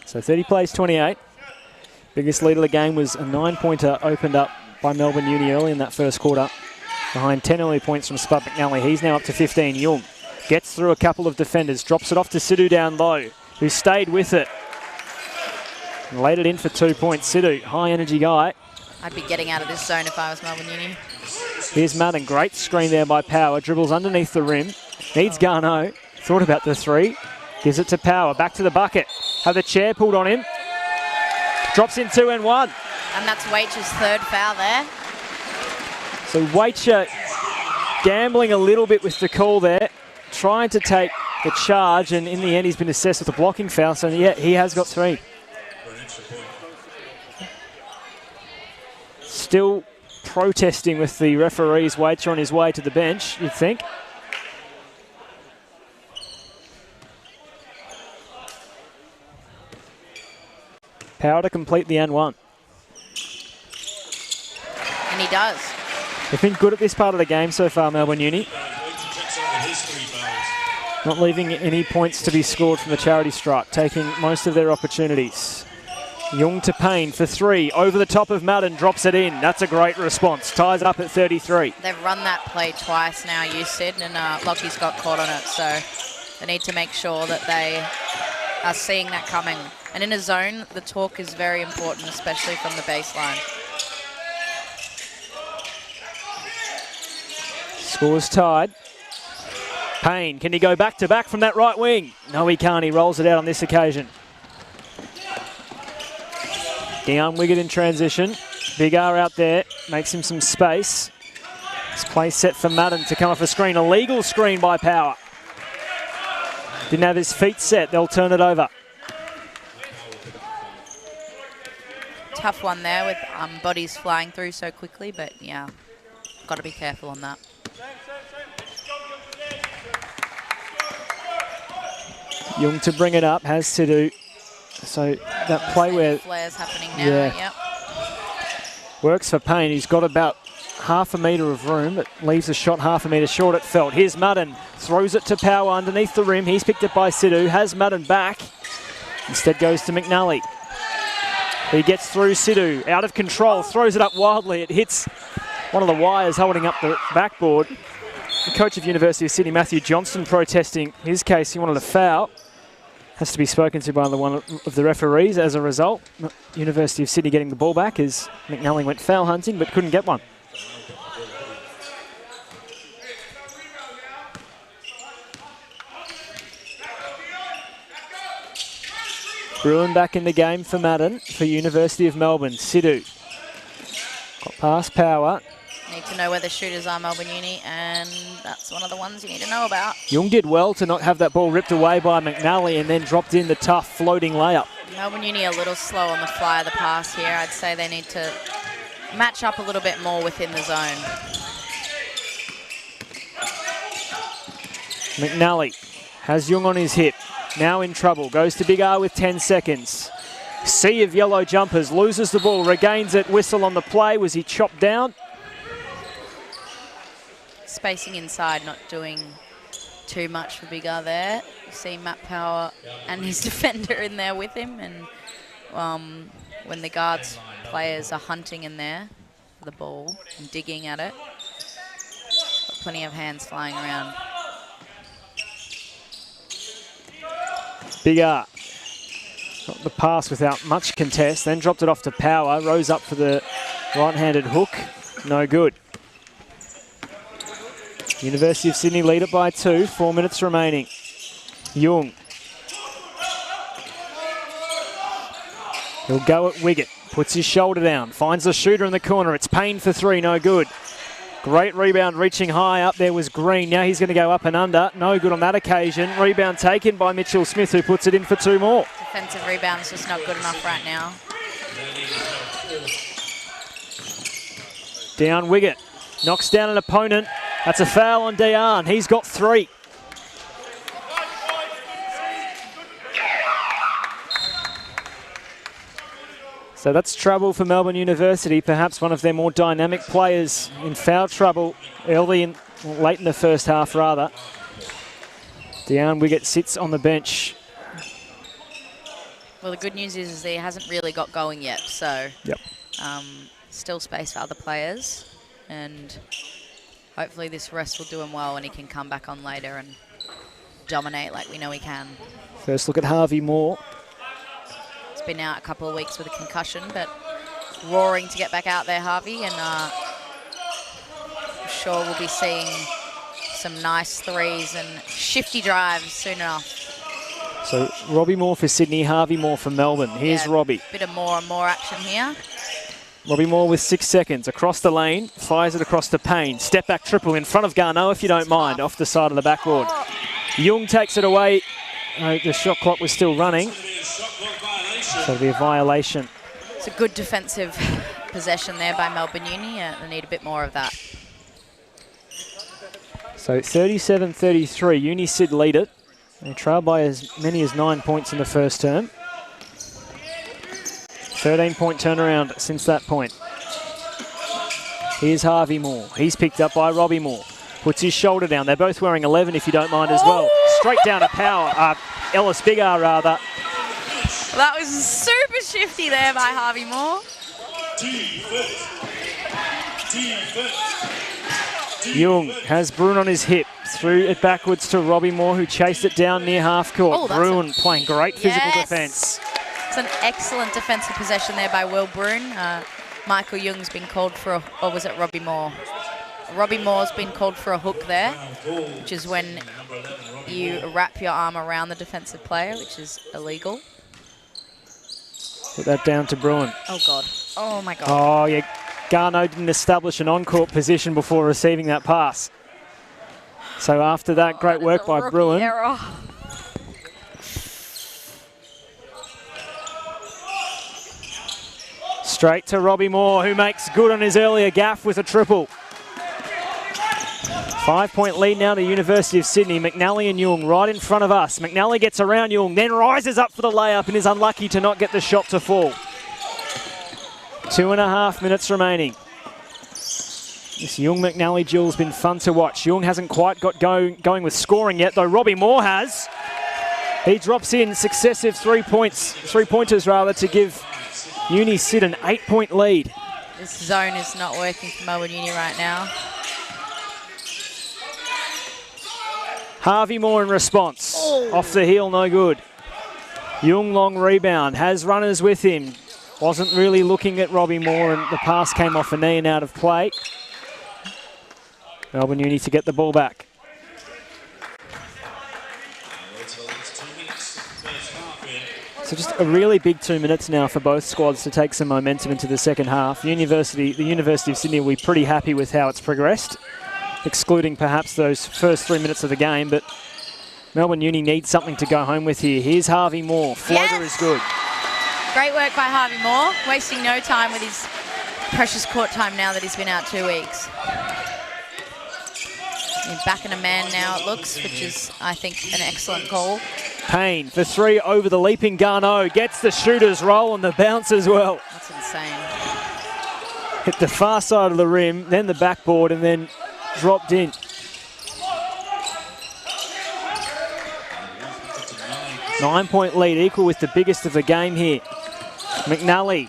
So 30 plays 28. Biggest lead of the game was a 9-pointer opened up by Melbourne Uni early in that first quarter. Behind 10 early points from Spud McNally. He's now up to 15. Young gets through a couple of defenders, drops it off to Sidhu down low, who stayed with it. And laid it in for 2 points. Sidhu, high energy guy. I'd be getting out of this zone if I was Melbourne Uni. Here's Madden, great screen there by Power, dribbles underneath the rim, needs Garneau, thought about the 3, gives it to Power, back to the bucket, have the chair pulled on him, drops in 2 and 1. And that's Waiter's 3rd foul there. So Waiter gambling a little bit with the call there, trying to take the charge, and in the end he's been assessed with a blocking foul, so yeah, he has got 3. Still protesting with the referees. Waiter on his way to the bench, you'd think. Power to complete the and 1. And he does. They've been good at this part of the game so far, Melbourne Uni. Not leaving any points to be scored from the charity stripe, taking most of their opportunities. Young to Payne for 3, over the top of Madden, drops it in. That's a great response, ties it up at 33. They've run that play twice now, you said, and Lockie's got caught on it, so they need to make sure that they are seeing that coming. And in a zone, the talk is very important, especially from the baseline. Scores tied. Payne, can he go back-to-back from that right wing? No, he can't. He rolls it out on this occasion. Down Wiggett in transition. Big R out there, makes him some space. This play set for Madden to come off a screen. A legal screen by Power. Didn't have his feet set, they'll turn it over. Tough one there with bodies flying through so quickly, but yeah, got to be careful on that. Young to bring it up, has Sidhu. So that play where... Flares happening now, yep. Works for Payne. He's got about half a metre of room, but leaves the shot half a metre short at felt. Here's Madden, throws it to Power underneath the rim. He's picked it by Sidhu, has Madden back. Instead goes to McNally. He gets through Sidhu, out of control, throws it up wildly. It hits one of the wires holding up the backboard. The coach of University of Sydney, Matthew Johnston, protesting his case. He wanted a foul. Has to be spoken to by one of the referees as a result. University of Sydney getting the ball back as McNally went foul hunting but couldn't get one. Bruin back in the game for Madden for University of Melbourne. Sidhu got past Power. Need to know where the shooters are, Melbourne Uni, and that's one of the ones you need to know about. Young did well to not have that ball ripped away by McNally and then dropped in the tough floating layup. Melbourne Uni a little slow on the fly of the pass here. I'd say they need to match up a little bit more within the zone. McNally has Young on his hip. Now in trouble. Goes to Big R with 10 seconds. Sea of yellow jumpers. Loses the ball. Regains it. Whistle on the play. Was he chopped down? Spacing inside, not doing too much for Big R there. You see Matt Power and his defender in there with him, and when the guards players are hunting in there for the ball and digging at it, got plenty of hands flying around. Big R got the pass without much contest, then dropped it off to Power, rose up for the right-handed hook, no good. University of Sydney lead it by 2, 4 minutes remaining. Young He'll go at Wiggett. Puts his shoulder down. Finds the shooter in the corner. It's Payne for three. No good. Great rebound reaching high. Up there was Green. Now he's going to go up and under. No good on that occasion. Rebound taken by Mitchell Smith, who puts it in for two more. Defensive rebound's just not good enough right now. Down Wiggett. Knocks down an opponent. That's a foul on Dejan. He's got three. So that's trouble for Melbourne University. Perhaps one of their more dynamic players in foul trouble late in the first half, rather. Dejan Wiggett sits on the bench. Well, the good news is he hasn't really got going yet, so yep. Still space for other players, and hopefully this rest will do him well and he can come back on later and dominate like we know he can. First look at Harvey Moore. He's been out a couple of weeks with a concussion, but roaring to get back out there, Harvey, and I'm sure we'll be seeing some nice threes and shifty drives soon enough. So Robbie Moore for Sydney, Harvey Moore for Melbourne. Here's Robbie. Bit of more and more action here. Robbie Moore with 6 seconds. Across the lane, fires it across to Payne. Step back triple in front of Garneau, if you don't mind, off the side of the backboard. Young takes it away. The shot clock was still running. So it'll be a violation. It's a good defensive possession there by Melbourne Uni. They need a bit more of that. So 37-33, Uni Sid lead it. They trail by as many as 9 points in the first term. 13-point turnaround since that point. Here's Harvey Moore. He's picked up by Robbie Moore. Puts his shoulder down. They're both wearing 11, if you don't mind, as well. Straight down to Power. Ellis Bigar, rather. That was super shifty there by Harvey Moore. Young has Bruin on his hip. Threw it backwards to Robbie Moore, who chased it down near half court. Bruin playing great physical defence. It's an excellent defensive possession there by Will Bruin. Michael Young's been called for a, or was it Robbie Moore? Robbie Moore's been called for a hook there, which is when you wrap your arm around the defensive player, which is illegal. Put that down to Bruin. Oh, God. Oh, my God. Oh, yeah. Garneau didn't establish an on-court position before receiving that pass. So after that, great work by Bruin. Error. Straight to Robbie Moore, who makes good on his earlier gaff with a triple. 5-point lead now to University of Sydney. McNally and Young right in front of us. McNally gets around Young, then rises up for the layup and is unlucky to not get the shot to fall. 2.5 minutes remaining. This Young-McNally duel's been fun to watch. Young hasn't quite got going with scoring yet, though Robbie Moore has. He drops in successive three-pointers rather, to give Uni Sid an 8-point lead. This zone is not working for Melbourne Uni right now. Harvey Moore in response. Off the heel, no good. Young long rebound, has runners with him. Wasn't really looking at Robbie Moore, and the pass came off a knee and out of play. Melbourne Uni to get the ball back. So just a really big 2 minutes now for both squads to take some momentum into the second half. The University of Sydney will be pretty happy with how it's progressed, excluding perhaps those first 3 minutes of the game, but Melbourne Uni needs something to go home with here. Here's Harvey Moore. Floater is good. Great work by Harvey Moore, wasting no time with his precious court time now that he's been out 2 weeks. He's back in a man now, it looks, which is, I think, an excellent call. Payne for three over the leaping Garneau. Gets the shooter's roll and the bounce as well. That's insane. Hit the far side of the rim, then the backboard, and then dropped in. Nine-point lead, equal with the biggest of the game here. McNally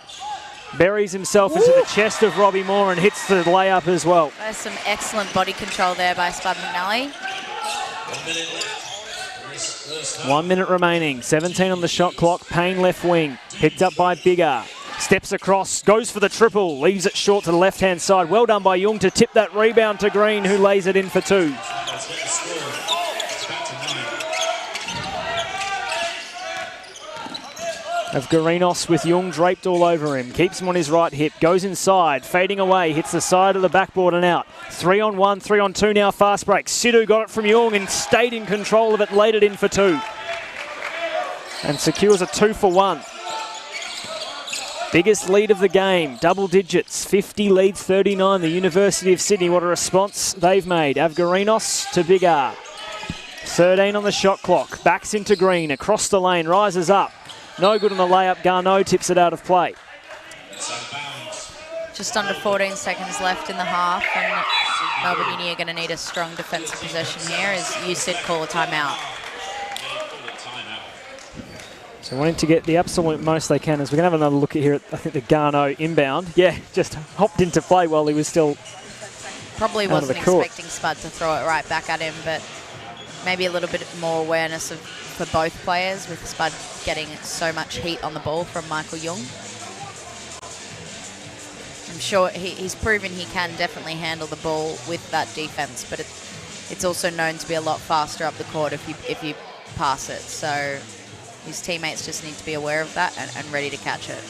buries himself into the chest of Robbie Moore and hits the layup as well. There's some excellent body control there by Spud McNally. 1 minute remaining, 17 on the shot clock. Payne left wing, picked up by Biggar. Steps across, goes for the triple, leaves it short to the left-hand side. Well done by Young to tip that rebound to Green, who lays it in for two. of Garinos with Jung draped all over him. Keeps him on his right hip, goes inside, fading away, hits the side of the backboard and out. 3-on-1, 3-on-2 now, fast break. Sidhu got it from Jung and stayed in control of it, laid it in for 2. And secures a 2-for-1. Biggest lead of the game, double digits, 50 leads 39. The University of Sydney, what a response they've made. Avgarinos to Big R. 13 on the shot clock, backs into Green, across the lane, rises up. No good on the layup, Garneau tips it out of play. Just under 14 seconds left in the half, and Melbourne Uni are going to need a strong defensive possession here as you said call a timeout. So wanting to get the absolute most they can as we're going to have another look at here at, I think, the Garneau inbound. Yeah, just hopped into play while he was still probably wasn't expecting Spud to throw it right back at him, but maybe a little bit more awareness for both players with Spud getting so much heat on the ball from Michael Jung. I'm sure he's proven he can definitely handle the ball with that defense, but it's also known to be a lot faster up the court if you pass it. So his teammates just need to be aware of that and ready to catch it.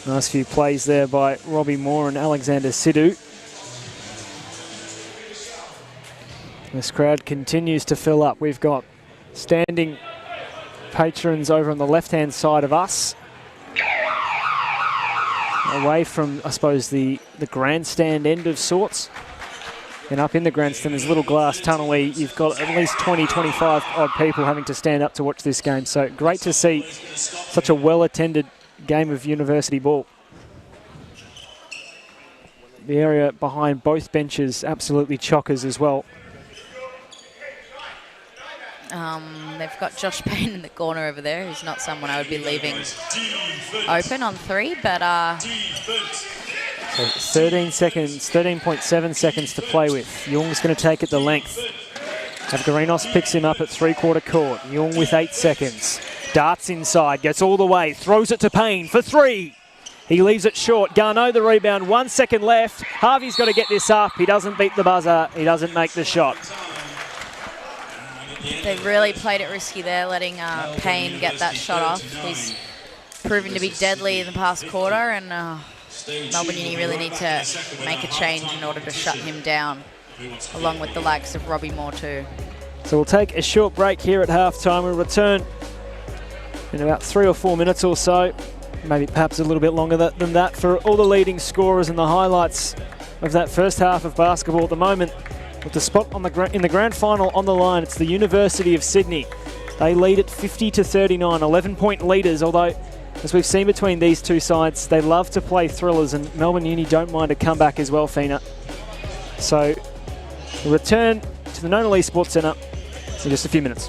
Nice few plays there by Robbie Moore and Alexander Sidhu. This crowd continues to fill up. We've got standing patrons over on the left-hand side of us. Away from, I suppose, the grandstand end of sorts. And up in the grandstand, there's a little glass tunnel where you've got at least 20, 25 odd people having to stand up to watch this game. So great to see such a well-attended game of university ball. The area behind both benches absolutely chockers as well. They've got Josh Payne in the corner over there, who's not someone I would be leaving open on 3, but... So 13 seconds, 13.7 seconds to play with. Jung's going to take it the length. Avgarinos picks him up at three-quarter court. Jung with 8 seconds. Darts inside, gets all the way, throws it to Payne for 3. He leaves it short. Garneau the rebound, 1 second left. Harvey's got to get this up. He doesn't beat the buzzer. He doesn't make the shot. They really played it risky there, letting Payne get that shot off. He's proven to be deadly in the past quarter, and Melbourne Uni really need to make a change in order to shut him down, along with the likes of Robbie Moore too. So we'll take a short break here at halftime. We'll return in about 3 or 4 minutes or so, maybe perhaps a little bit longer than that, for all the leading scorers and the highlights of that first half of basketball at the moment. With the spot in the grand final on the line, it's the University of Sydney. They lead at 50-39, 11-point leaders, although, as we've seen between these two sides, they love to play thrillers, and Melbourne Uni don't mind a comeback as well, Fina. So, we'll return to the Nona Lee Sports Centre in just a few minutes.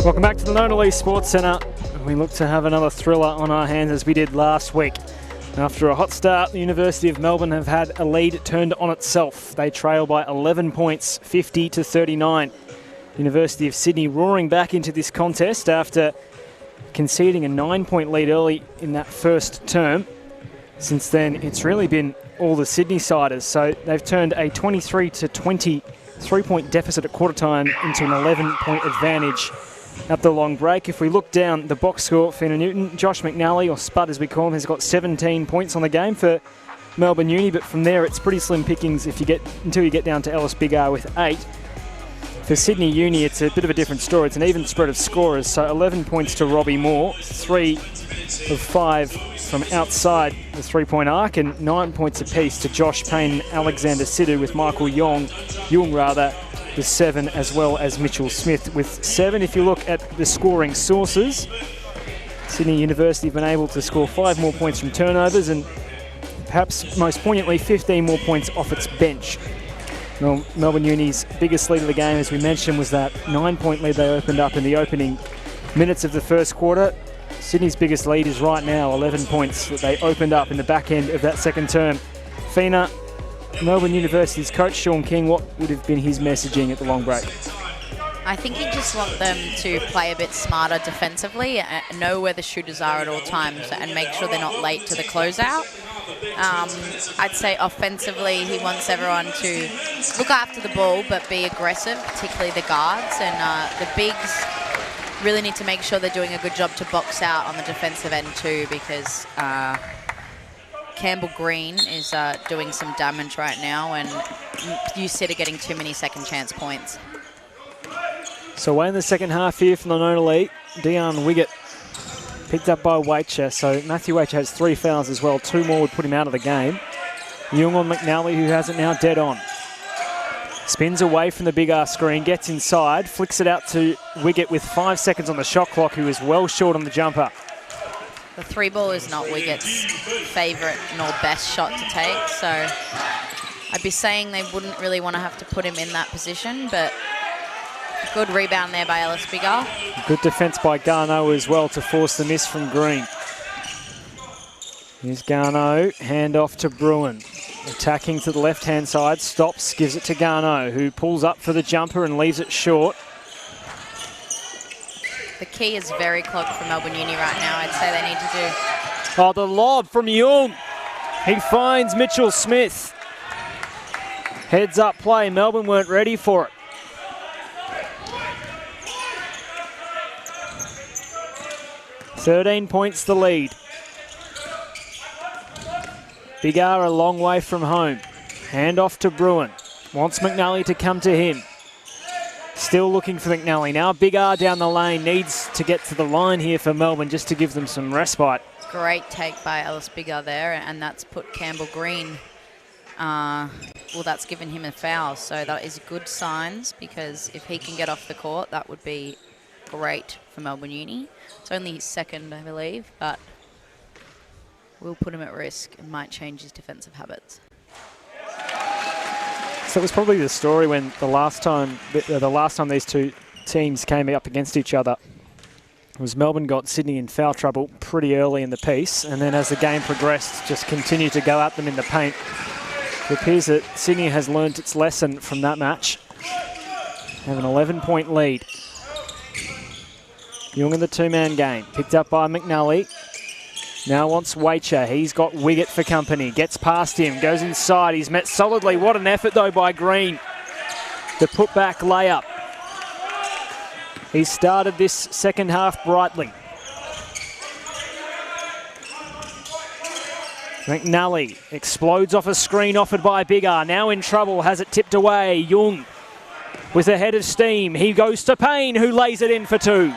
Welcome back to the Nonallee Sports Centre. We look to have another thriller on our hands as we did last week. After a hot start, the University of Melbourne have had a lead turned on itself. They trail by 11 points, 50-39. University of Sydney roaring back into this contest after conceding a 9-point lead early in that first term. Since then, it's really been all the Sydney siders. So they've turned a 23-20 3-point deficit at quarter time into an 11-point advantage at the long break. If we look down the box score, Fina Newton, Josh McNally, or Spud as we call him, has got 17 points on the game for Melbourne Uni, but from there it's pretty slim pickings until you get down to Ellis Big R with 8. For Sydney Uni, it's a bit of a different story. It's an even spread of scorers, so 11 points to Robbie Moore, 3 of 5 from outside the 3-point arc, and 9 points apiece to Josh Payne and Alexander Sidhu, with Michael Jung with 7, as well as Mitchell Smith with 7. If you look at the scoring sources, Sydney University have been able to score 5 more points from turnovers and perhaps most poignantly 15 more points off its bench. Well, Melbourne Uni's biggest lead of the game, as we mentioned, was that 9-point lead they opened up in the opening minutes of the first quarter. Sydney's biggest lead is right now 11 points that they opened up in the back end of that second term. Fina, Melbourne University's coach Sean King, what would have been his messaging at the long break? I think you just want them to play a bit smarter defensively, know where the shooters are at all times, and make sure they're not late to the closeout. I'd say offensively, he wants everyone to look after the ball but be aggressive, particularly the guards, and the bigs really need to make sure they're doing a good job to box out on the defensive end too, because Campbell Green is doing some damage right now, and USyd are getting too many second chance points. So away in the second half here from the Nonallee, Dion Wiggett picked up by Waitcher. So Matthew Waitcher has 3 fouls as well. 2 more would put him out of the game. Jung on McNally, who has it now dead on. Spins away from the big R screen, gets inside, flicks it out to Wiggett with 5 seconds on the shot clock, who is well short on the jumper. The 3-ball is not Wiggett's favourite nor best shot to take, so I'd be saying they wouldn't really want to have to put him in that position, but good rebound there by Ellis Big R. Good defence by Garneau as well to force the miss from Green. Here's Garneau, hand off to Bruin. Attacking to the left-hand side, stops, gives it to Garneau, who pulls up for the jumper and leaves it short. The key is very clogged for Melbourne Uni right now. I'd say they need to do... Oh, the lob from Jung. He finds Mitchell Smith. Heads up play. Melbourne weren't ready for it. "13 points the lead. Big R a long way from home. Hand off to Bruin. Wants McNally to come to him. Still looking for McNally. Now Big R down the lane. Needs to get to the line here for Melbourne just to give them some respite. Great take by Ellis Big R there, and that's put Campbell Green. Well, that's given him a foul, so that is good signs, because if he can get off the court, that would be great for Melbourne Uni. It's only his second, I believe, but will put him at risk and might change his defensive habits. So it was probably the story when the last time these two teams came up against each other was Melbourne got Sydney in foul trouble pretty early in the piece, and then as the game progressed, just continued to go at them in the paint. It appears that Sydney has learnt its lesson from that match. Have an 11-point lead. Jung in the 2-man game, picked up by McNally. Now wants Waitcher. He's got Wiggett for company. Gets past him, goes inside. He's met solidly. What an effort, though, by Green. The putback layup. He started this second half brightly. McNally explodes off a screen offered by Big R. Now in trouble, has it tipped away. Jung with a head of steam. He goes to Payne, who lays it in for 2.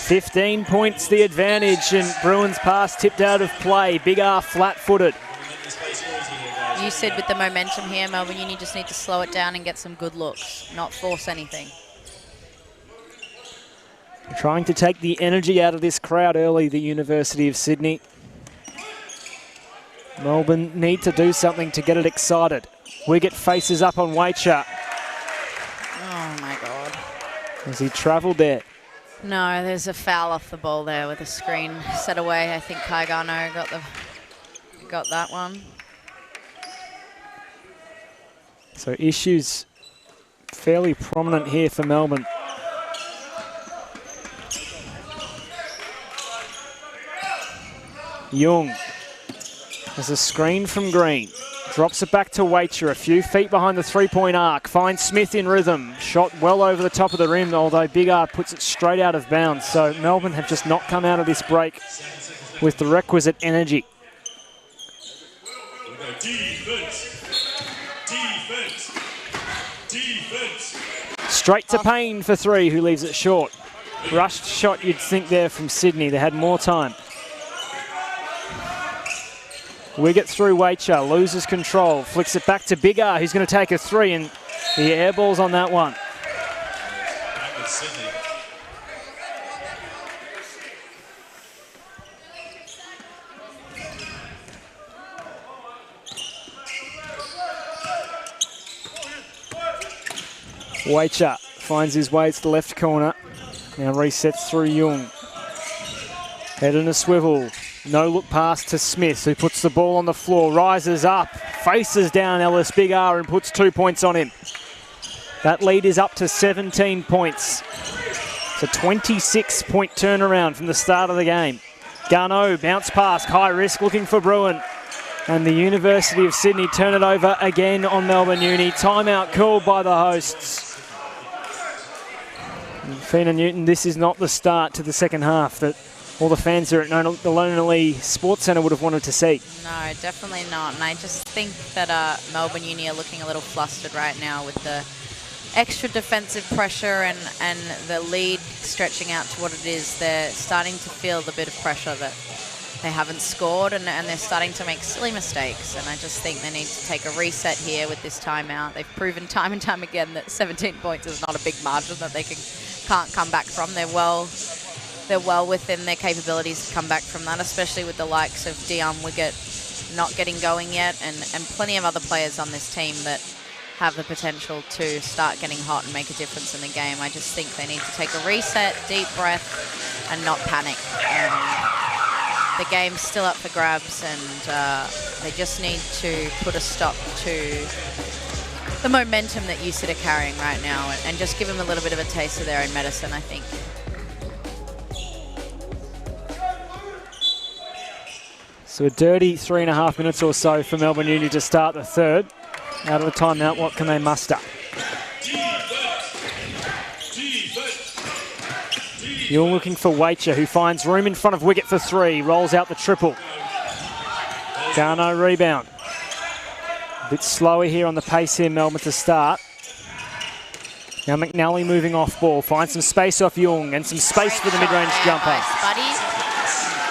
"15 points the advantage, and Bruins pass tipped out of play. Big R flat-footed. USyd with the momentum here. Melbourne Uni just need to slow it down and get some good looks, not force anything. Trying to take the energy out of this crowd early, the University of Sydney. Melbourne need to do something to get it excited. Wiggett faces up on Waitcher. Has he travelled there? No, there's a foul off the ball there with a screen set away. I think Kai Garno got that one. So issues fairly prominent here for Melbourne. Young has a screen from Green. Drops it back to Waiter, a few feet behind the three-point arc. Finds Smith in rhythm. Shot well over the top of the rim, although Big R puts it straight out of bounds. So Melbourne have just not come out of this break with the requisite energy. Defense. Straight to Payne for three, who leaves it short. Rushed shot, you'd think, there from Sydney. They had more time. Wiggett through Waiter, loses control, flicks it back to Big R, who's going to take a three, and the air ball's on that one. Waiter finds his way to the left corner. Now resets through Young. Head in a swivel. No look pass to Smith, who puts the ball on the floor, rises up, faces down Ellis Big R and puts 2 points on him. That lead is up to 17 points. It's a 26-point turnaround from the start of the game. Garneau, bounce pass, high risk, looking for Bruin. And the University of Sydney turn it over again on Melbourne Uni. Timeout called by the hosts. Fina Newton, this is not the start to the second half that all the fans here at the Lonely Sports Centre would have wanted to see. No, definitely not. And I just think that Melbourne Uni are looking a little flustered right now with the extra defensive pressure and the lead stretching out to what it is. They're starting to feel the bit of pressure that they haven't scored, and they're starting to make silly mistakes. And I just think they need to take a reset here with this timeout. They've proven time and time again that 17 points is not a big margin that they can't come back from. They're well within their capabilities to come back from that, especially with the likes of Dion Wiggett not getting going yet, and plenty of other players on this team that have the potential to start getting hot and make a difference in the game. I just think they need to take a reset, deep breath, and not panic. The game's still up for grabs, and they just need to put a stop to the momentum that UCIT are carrying right now, and just give them a little bit of a taste of their own medicine, I think. So a dirty 3.5 minutes or so for Melbourne Uni to start the third. Out of the timeout, what can they muster? You're looking for Waiter, who finds room in front of Wiggett for three. Rolls out the triple. Garneau rebound. A bit slower here on the pace here, Melbourne, to start. Now McNally moving off ball. Finds some space off Young and some space for the mid-range jumper.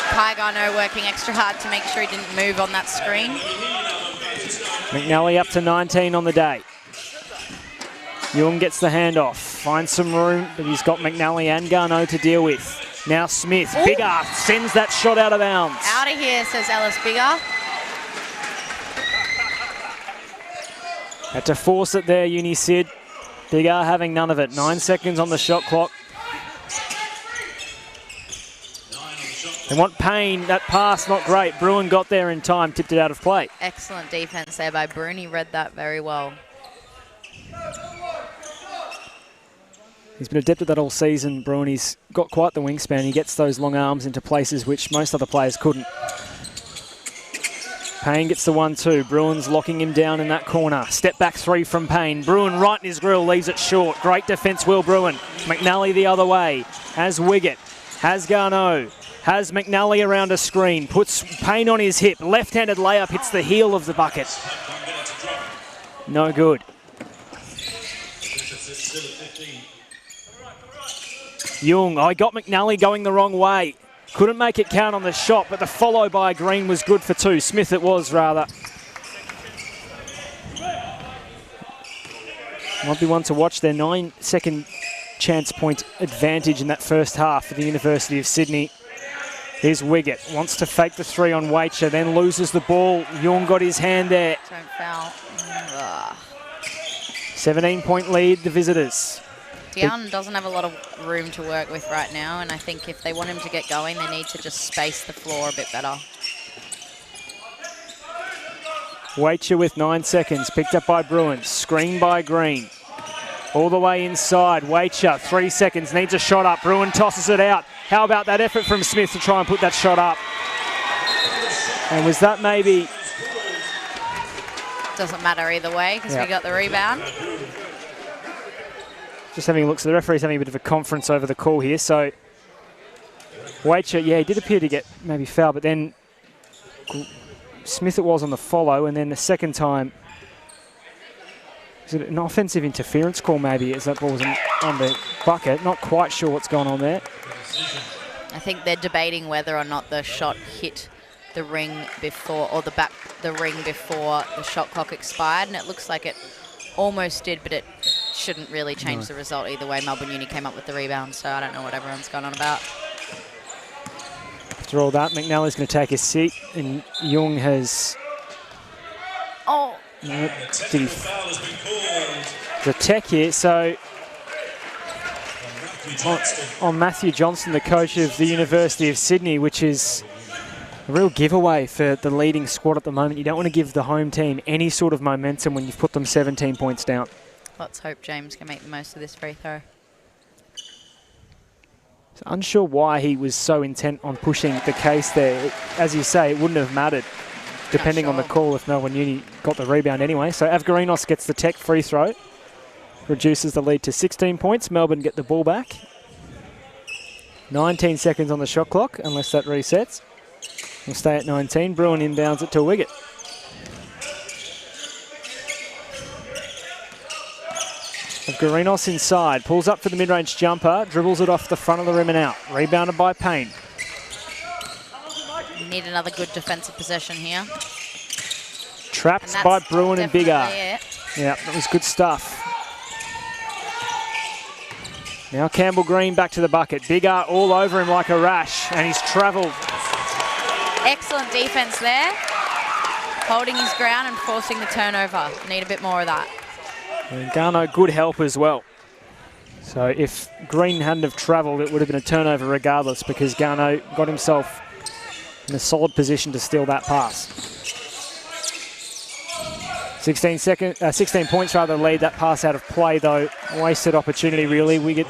Kai Garneau working extra hard to make sure he didn't move on that screen. McNally up to 19 on the day. Young gets the handoff, finds some room, but he's got McNally and Garneau to deal with. Now Smith, Big R sends that shot out of bounds. Out of here, says Ellis Big R. Had to force it there, Uni Sid. Big R having none of it. 9 seconds on the shot clock. They want Payne. That pass, not great. Bruin got there in time, tipped it out of play. Excellent defense there by Bruin. He read that very well. He's been adept at that all season, Bruin. He's got quite the wingspan. He gets those long arms into places which most other players couldn't. Payne gets the 1-2. Bruin's locking him down in that corner. Step back three from Payne. Bruin right in his grill, leaves it short. Great defence, Will Bruin. McNally the other way. Has Wiggett. Has Garneau. Has McNally around a screen. Puts Payne on his hip. Left-handed layup hits the heel of the bucket. No good. Young, I got McNally going the wrong way. Couldn't make it count on the shot, but the follow by Green was good for two. Smith it was, rather. Might be one to watch. Their 9-second chance point advantage in that first half for the University of Sydney. Here's Wiggett. Wants to fake the three on Waiter, then loses the ball. Young got his hand there. Don't foul. 17-point lead, the visitors. Dion doesn't have a lot of room to work with right now, and I think if they want him to get going, they need to just space the floor a bit better. Waiter with 9 seconds, picked up by Bruin, screen by Green. All the way inside, Waiter, 3 seconds, needs a shot up. Bruin tosses it out. How about that effort from Smith to try and put that shot up? And was that maybe... Doesn't matter either way because we got the rebound. Just having a look, so the referee's having a bit of a conference over the call here. So Waiter, yeah, he did appear to get maybe fouled, but then Smith it was on the follow, and then the second time, is it an offensive interference call maybe as that ball was on the bucket? Not quite sure what's going on there. I think they're debating whether or not the shot hit the ring before, or the ring before the shot clock expired, and it looks like it almost did, but it shouldn't really change the result either way. Melbourne Uni came up with the rebound, so I don't know what everyone's going on about. After all that, McNally's going to take his seat, and Young has... Oh! The tech here, so on Matthew Johnson, the coach of the University of Sydney, which is a real giveaway for the leading squad at the moment. You don't want to give the home team any sort of momentum when you've put them 17 points down. Let's hope James can make the most of this free throw. So unsure why he was so intent on pushing the case there. As you say, it wouldn't have mattered, depending on the call, if Melbourne Uni got the rebound anyway. So Avgarinos gets the tech free throw, reduces the lead to 16 points. Melbourne get the ball back. 19 seconds on the shot clock, unless that resets. We'll stay at 19. Bruin inbounds it to Wiggett. Avgarinos inside, pulls up for the mid-range jumper, dribbles it off the front of the rim and out. Rebounded by Payne. You need another good defensive possession here. Trapped by Bruin and Biggar. Yeah, that was good stuff. Now Campbell Green back to the bucket. Biggar all over him like a rash, and he's travelled. Excellent defense there. Holding his ground and forcing the turnover. Need a bit more of that. And Garno, good help as well. So if Green hadn't have travelled, it would have been a turnover regardless, because Garno got himself in a solid position to steal that pass. 16 points rather lead. That pass out of play though. Wasted opportunity really. Wiggett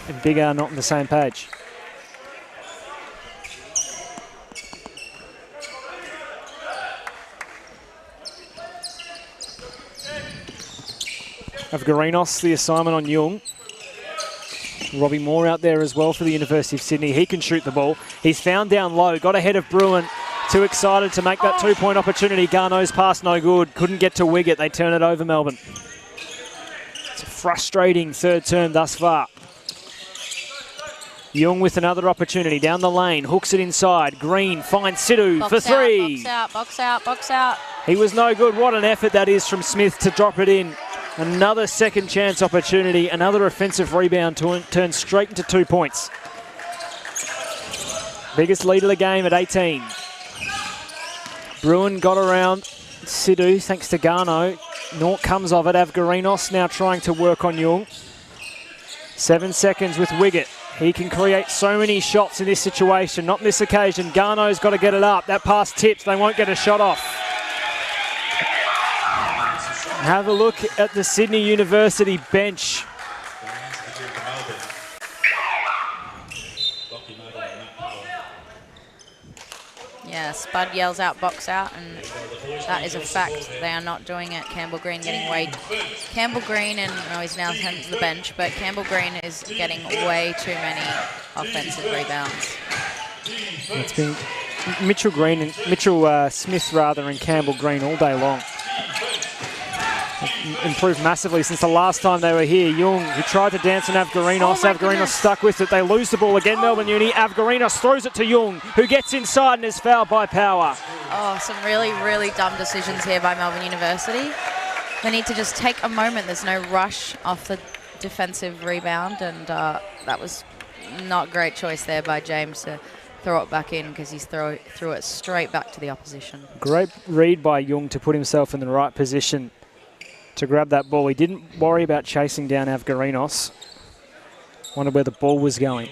and Biggar not on the same page. Avgarinos, the assignment on Young. Robbie Moore out there as well for the University of Sydney. He can shoot the ball. He's found down low, got ahead of Bruin. Too excited to make that two-point opportunity. Garno's pass no good. Couldn't get to Wiggett. They turn it over, Melbourne. It's a frustrating third term thus far. Young with another opportunity down the lane. Hooks it inside. Green finds Sidhu for three. Box out, box out, box out. He was no good. What an effort that is from Smith to drop it in. Another second chance opportunity. Another offensive rebound to turn straight into 2 points. Biggest lead of the game at 18. Bruin got around Sidhu thanks to Garno. Naught comes of it. Avgarinos now trying to work on Young. 7 seconds with Wiggett. He can create so many shots in this situation. Not in this occasion. Garno's got to get it up. That pass tips. They won't get a shot off. Have a look at the Sydney University bench. Yeah, Spud yells out, box out, and that is a fact. They are not doing it. Campbell Green getting way... Campbell Green, and he's now sent to the bench, but Campbell Green is getting way too many offensive rebounds. It's been Mitchell Smith and Campbell Green all day long. Improved massively since the last time they were here. Young, who tried to dance on Avgarinos. Avgarinos stuck with it. They lose the ball again, Melbourne Uni. Avgarinos throws it to Young, who gets inside and is fouled by Power. Oh, some really, really dumb decisions here by Melbourne University. They need to just take a moment. There's no rush off the defensive rebound, and that was not a great choice there by James to throw it back in, because he threw it straight back to the opposition. Great read by Young to put himself in the right position to grab that ball. He didn't worry about chasing down Avgarinos. Wondered where the ball was going.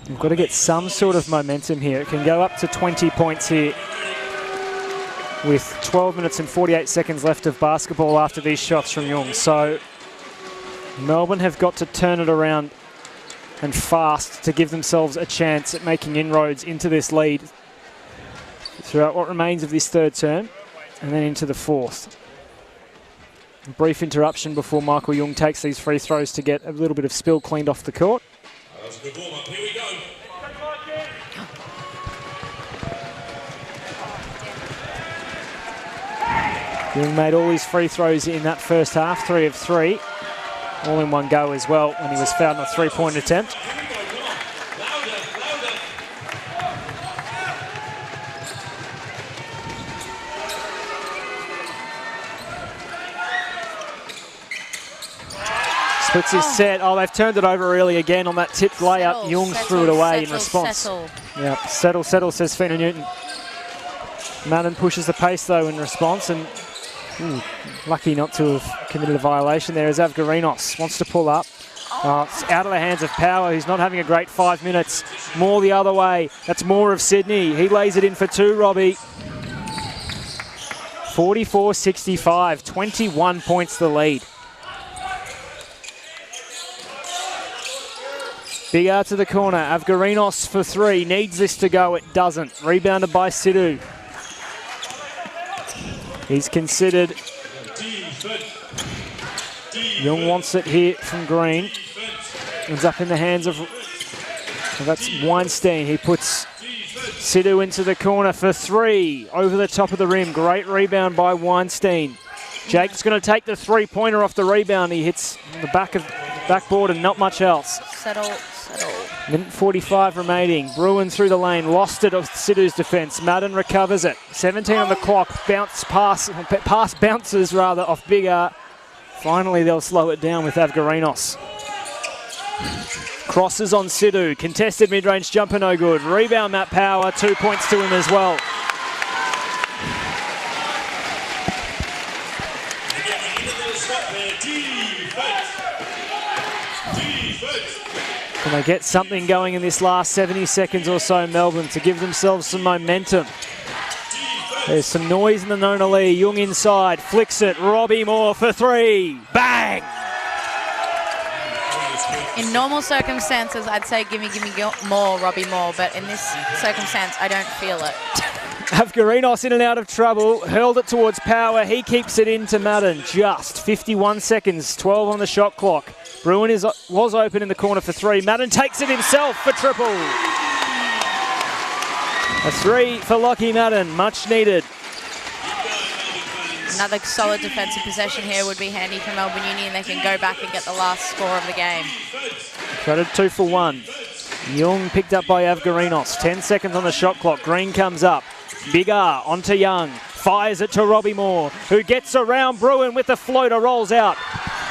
We've got to get some sort of momentum here. It can go up to 20 points here with 12 minutes and 48 seconds left of basketball after these shots from Jung. So Melbourne have got to turn it around and fast to give themselves a chance at making inroads into this lead throughout what remains of this third term and then into the fourth. A brief interruption before Michael Jung takes these free throws to get a little bit of spill cleaned off the court. That was a good warm-up. Here we go. Jung made all his free throws in that first half, 3 of 3. All in one go as well when he was fouled on a three-point attempt. Splits his set. Oh, they've turned it over early again on that tipped layup. Jung threw it away in response. Yeah, settle, says Fina Newton. Madden pushes the pace though in response, and lucky not to have committed a violation there as Avgarinos wants to pull up. It's out of the hands of Power, who's not having a great 5 minutes. More the other way. That's more of Sydney. He lays it in for 2, Robbie. 44-65, 21 points the lead. Big out to the corner. Avgarinos for 3. Needs this to go. It doesn't. Rebounded by Sidhu. He's considered. Jung wants it here from Green. Ends up in the hands of. That's Weinstein. He puts Sidhu into the corner for 3. Over the top of the rim. Great rebound by Weinstein. Jake's going to take the three-pointer off the rebound. He hits the backboard and not much else. Settle. Minute 45 remaining. Bruin through the lane. Lost it off Sidhu's defence. Madden recovers it. 17 on the clock. Pass bounces rather off Biggar. Finally, they'll slow it down with Avgarinos. Crosses on Sidhu. Contested mid-range jumper, no good. Rebound, Matt Power. 2 points to him as well. Can they get something going in this last 70 seconds or so, Melbourne, to give themselves some momentum? There's some noise in the Nona Lee. Jung inside, flicks it. Robbie Moore for 3. Bang! In normal circumstances, I'd say gimme more, Robbie Moore, but in this circumstance, I don't feel it. Avgarinos in and out of trouble, hurled it towards Power. He keeps it into Madden. Just 51 seconds, 12 on the shot clock. Bruin was open in the corner for 3. Madden takes it himself for triple. A 3 for Lockie Madden, much needed. Another solid defensive possession here would be handy for Melbourne Uni, and they can go back and get the last score of the game. Credit 2 for 1. Jung picked up by Avgarinos. 10 seconds on the shot clock. Green comes up. Biggar onto Young. Fires it to Robbie Moore, who gets around Bruin with the floater, rolls out.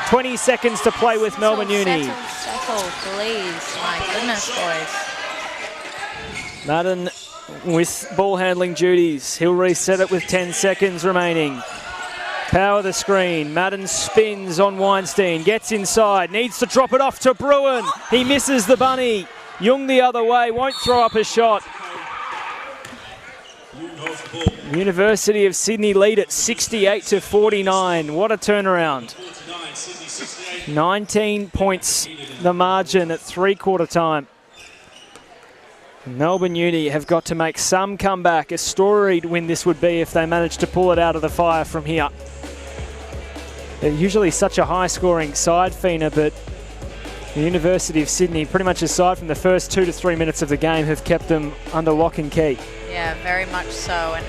20 seconds to play with Melbourne Uni. Settle, please. My goodness, boys. Madden with ball handling duties. He'll reset it with 10 seconds remaining. Power the screen. Madden spins on Weinstein. Gets inside. Needs to drop it off to Bruin. He misses the bunny. Jung the other way. Won't throw up a shot. University of Sydney lead at 68-49. What a turnaround. 19 points the margin at three-quarter time. Melbourne Uni have got to make some comeback. A storied win this would be if they manage to pull it out of the fire from here. They're usually such a high-scoring side, Fina, but the University of Sydney, pretty much aside from the first 2 to 3 minutes of the game, have kept them under lock and key. Yeah, very much so. And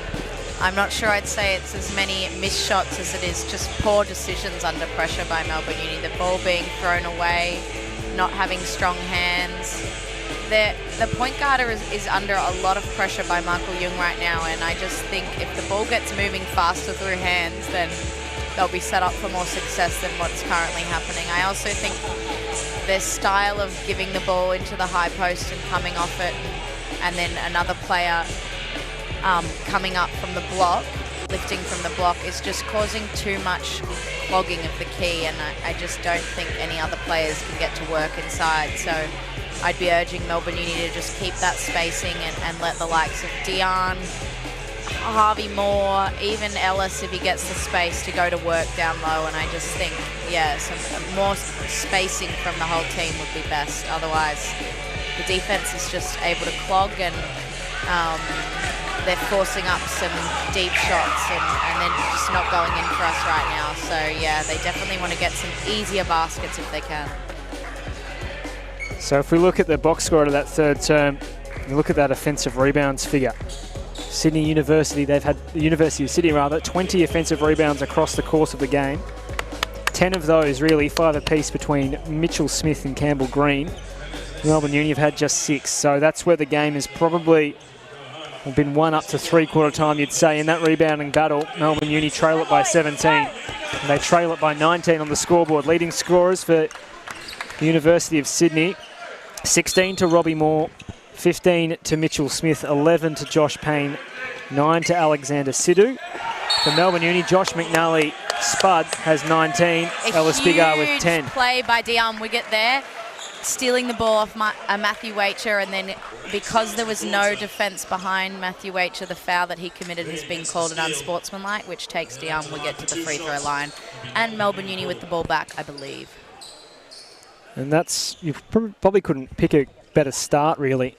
I'm not sure I'd say it's as many missed shots as it is just poor decisions under pressure by Melbourne Uni. The ball being thrown away, not having strong hands. The point guarder is under a lot of pressure by Michael Jung right now, and I just think if the ball gets moving faster through hands, then they'll be set up for more success than what's currently happening. I also think their style of giving the ball into the high post and coming off it, and then another player coming up from the block, lifting from the block, is just causing too much clogging of the key, and I just don't think any other players can get to work inside. So I'd be urging Melbourne Uni to just keep that spacing and let the likes of Dion, Harvey Moore, even Ellis, if he gets the space, to go to work down low. And I just think, yeah, some more spacing from the whole team would be best. Otherwise, the defense is just able to clog, and they're forcing up some deep shots and they're just not going in for us right now. So yeah, they definitely want to get some easier baskets if they can. So if we look at the box score of that third term, you look at that offensive rebounds figure. Sydney University, they've had, the University of Sydney rather, 20 offensive rebounds across the course of the game. 10 of those really, 5 apiece between Mitchell Smith and Campbell Green. Melbourne Uni have had just 6, so that's where the game is probably been won up to three-quarter time, you'd say. In that rebounding battle, Melbourne Uni trail it by 17. And they trail it by 19 on the scoreboard. Leading scorers for the University of Sydney, 16 to Robbie Moore, 15 to Mitchell Smith, 11 to Josh Payne, 9 to Alexander Sidhu. For Melbourne Uni, Josh McNally, Spud, has 19, Ellis Bigar with 10. Play by Dion Wiggett there, stealing the ball off Matthew Wacher, and then because there was no defence behind Matthew Wacher, the foul that he committed has been called an unsportsmanlike, which takes Dion Wiggett to the free throw line. And Melbourne Uni with the ball back, I believe. And that's, you probably couldn't pick a better start, really.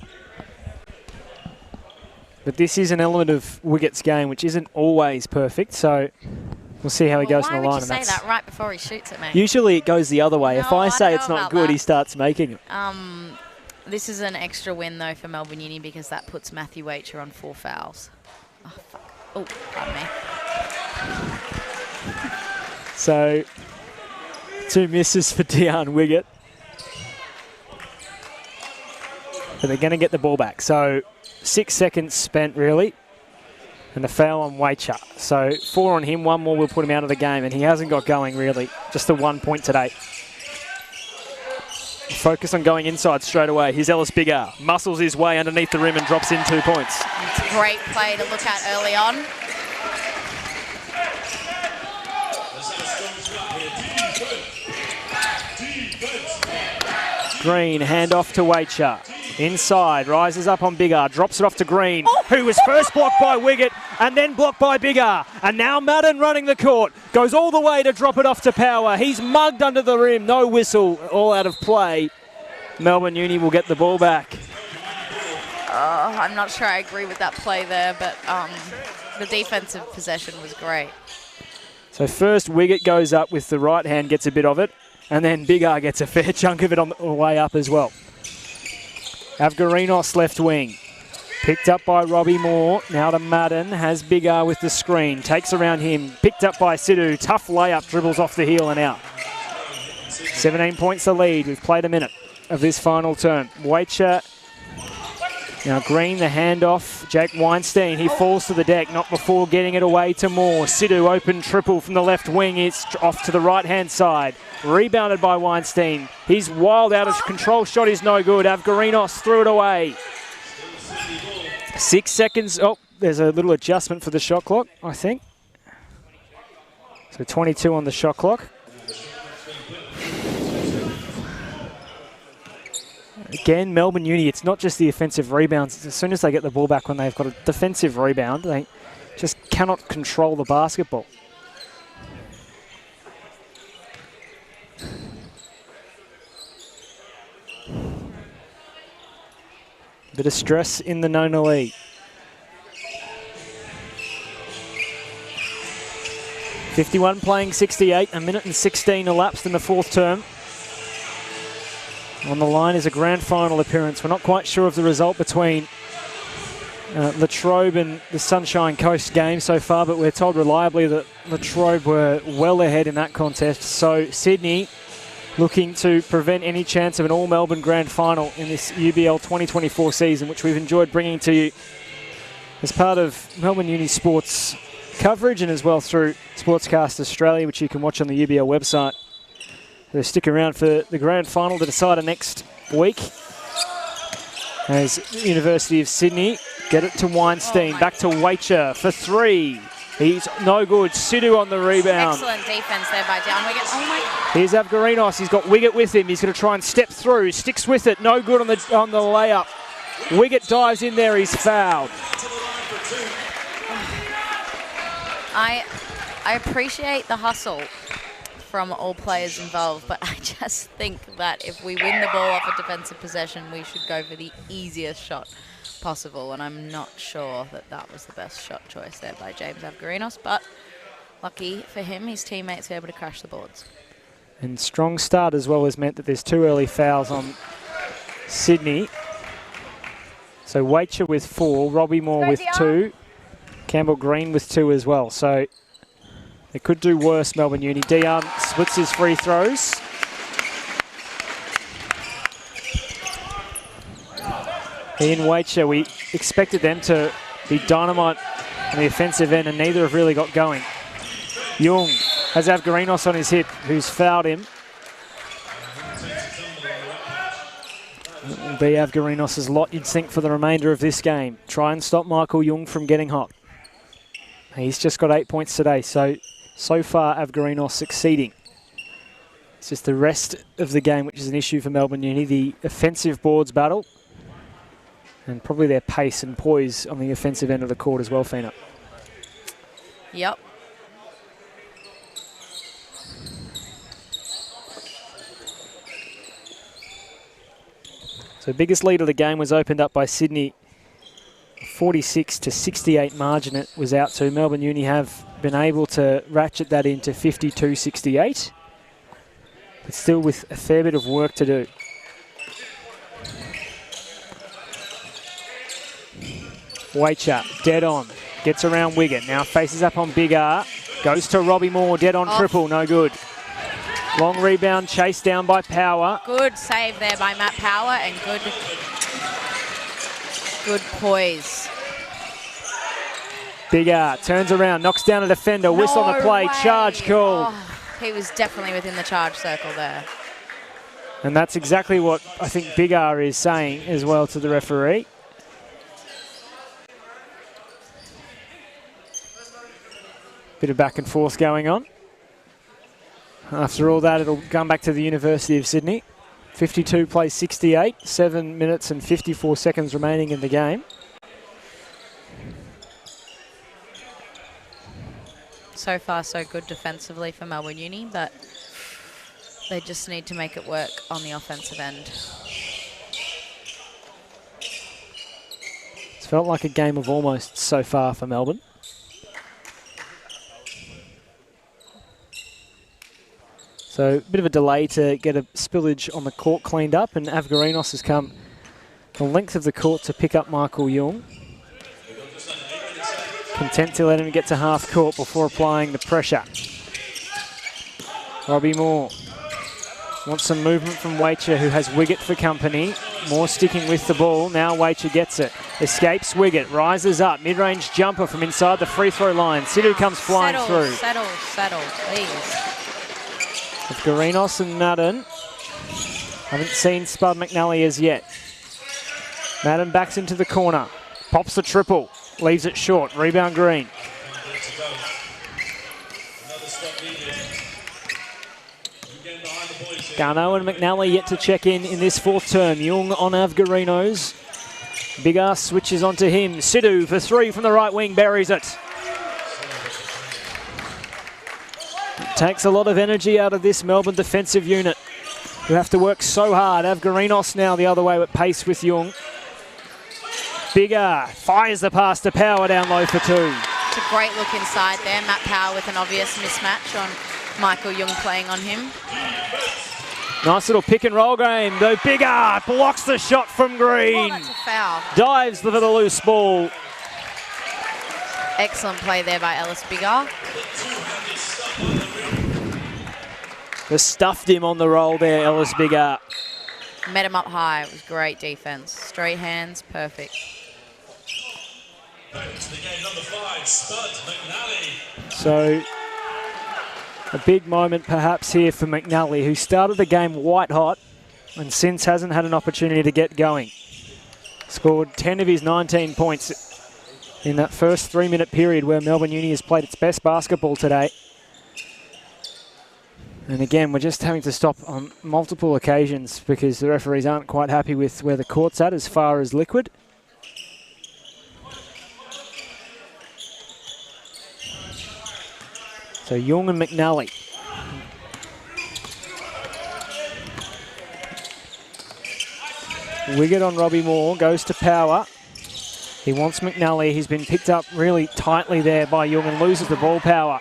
But this is an element of Wiggett's game which isn't always perfect, so we'll see how he goes in the line. Why would you say that right before he shoots at me? Usually it goes the other way. No, if I say it's not good, he starts making it. This is an extra win, though, for Melbourne Uni, because that puts Matthew Wacher on 4 fouls. Oh, fuck. Oh, pardon me. So, 2 misses for Dion Wiggett. But they're going to get the ball back. So 6 seconds spent, really. And the foul on Wacher. So 4 on him, 1 more will put him out of the game. And he hasn't got going, really. Just the 1 point today. Focus on going inside straight away. Here's Ellis Bigar. Muscles his way underneath the rim and drops in 2 points. It's a great play to look at early on. Green, hand off to Wacher. Inside, rises up on Bigar, drops it off to Green, who was first blocked by Wiggett and then blocked by Bigar. And now Madden running the court, goes all the way to drop it off to Power. He's mugged under the rim, no whistle, all out of play. Melbourne Uni will get the ball back. I'm not sure I agree with that play there, but the defensive possession was great. So first Wiggett goes up with the right hand, gets a bit of it, and then Bigar gets a fair chunk of it on the way up as well. Avgarinos left wing. Picked up by Robbie Moore. Now to Madden. Has Bigar with the screen. Takes around him. Picked up by Sidhu. Tough layup. Dribbles off the heel and out. 17 points the lead. We've played a minute of this final term. Wacher. Now Green, the handoff. Jake Weinstein. He falls to the deck. Not before getting it away to Moore. Sidhu open triple from the left wing. It's off to the right-hand side. Rebounded by Weinstein. He's wild out of control. Shot is no good. Avgarinos threw it away. 6 seconds. Oh, there's a little adjustment for the shot clock, I think. So 22 on the shot clock. Again, Melbourne Uni, it's not just the offensive rebounds. As soon as they get the ball back when they've got a defensive rebound, they just cannot control the basketball. Bit of stress in the Nona League. 51 playing 68, a minute and 16 elapsed in the fourth term. On the line is a grand final appearance. We're not quite sure of the result between Latrobe and the Sunshine Coast game so far, but we're told reliably that Latrobe were well ahead in that contest. So Sydney looking to prevent any chance of an all-Melbourne grand final in this UBL 2024 season, which we've enjoyed bringing to you as part of Melbourne Uni Sports coverage and as well through Sportscast Australia, which you can watch on the UBL website. So stick around for the grand final to decide next week as University of Sydney get it to Weinstein, back to Wacher for 3. He's no good. Sidhu on the rebound. Excellent defense there by Down Wiggett. Oh my. Here's Avgarinos. He's got Wiggett with him. He's going to try and step through. Sticks with it. No good on the layup. Wiggett dives in there. He's fouled. I appreciate the hustle from all players involved, but I just think that if we win the ball off a defensive possession, we should go for the easiest shot possible, and I'm not sure that that was the best shot choice there by James Avgarinos, but lucky for him, his teammates were able to crash the boards. And strong start as well has meant that there's 2 early fouls on Sydney. So Waitcher with 4, Robbie Moore with 2, Campbell Green with 2 as well. So they could do worse, Melbourne Uni. Dion splits his free throws. Ian Waitcher, we expected them to be dynamite on the offensive end, and neither have really got going. Young has Avgarinos on his hip, who's fouled him. It will be Avgarinos' lot in sync for the remainder of this game. Try and stop Michael Young from getting hot. He's just got 8 points today, so far Avgarinos succeeding. It's just the rest of the game which is an issue for Melbourne Uni, the offensive boards battle, and probably their pace and poise on the offensive end of the court as well, Fina. Yep. So biggest lead of the game was opened up by Sydney, 46-68 margin it was out to. Melbourne Uni have been able to ratchet that into 52-68, but still with a fair bit of work to do. Waitcher, dead on, gets around Wiggett, now faces up on Big R, goes to Robbie Moore, dead on triple, no good. Long rebound, chased down by Power. Good save there by Matt Power, and good poise. Big R turns around, knocks down a defender, whistle on the play, charge called. Oh, he was definitely within the charge circle there. And that's exactly what I think Big R is saying as well to the referee. Bit of back and forth going on. After all that, it'll come back to the University of Sydney. 52 plays 68, 7 minutes and 54 seconds remaining in the game. So far, so good defensively for Melbourne Uni, but they just need to make it work on the offensive end. It's felt like a game of almost so far for Melbourne. So a bit of a delay to get a spillage on the court cleaned up, and Avgarinos has come the length of the court to pick up Michael Young. Content to let him get to half court before applying the pressure. Robbie Moore wants some movement from Waitcher, who has Wiggett for company. Moore sticking with the ball. Now Waitcher gets it. Escapes Wiggett. Rises up. Mid-range jumper from inside the free throw line. Sidhu comes flying through. Settle, please. Avgarinos and Madden. Haven't seen Spud McNally as yet. Madden backs into the corner. Pops the triple. Leaves it short. Rebound Green. Garneau and McNally yet to check in this fourth term. Young on Avgarinos. Big Ass switches onto him. Sidhu for 3 from the right wing. Buries it. Takes a lot of energy out of this Melbourne defensive unit, who have to work so hard. Avgarinos now the other way at pace with Young. Bigger fires the pass to Power down low for 2. It's a great look inside there. Matt Power with an obvious mismatch on Michael Young playing on him. Nice little pick and roll game, though. Bigger blocks the shot from Green. Oh, that's a foul. Dives for the loose ball. Excellent play there by Ellis Bigger. Just stuffed him on the roll there, Ellis Bigger. Met him up high. It was great defense. Straight hands, perfect. So, a big moment perhaps here for McNally, who started the game white hot and since hasn't had an opportunity to get going. Scored 10 of his 19 points in that first 3-minute period where Melbourne Uni has played its best basketball today. And again, we're just having to stop on multiple occasions because the referees aren't quite happy with where the court's at as far as liquid. So Young and McNally. Wiggett on Robbie Moore, goes to Power. He wants McNally. He's been picked up really tightly there by Young and loses the ball. Power.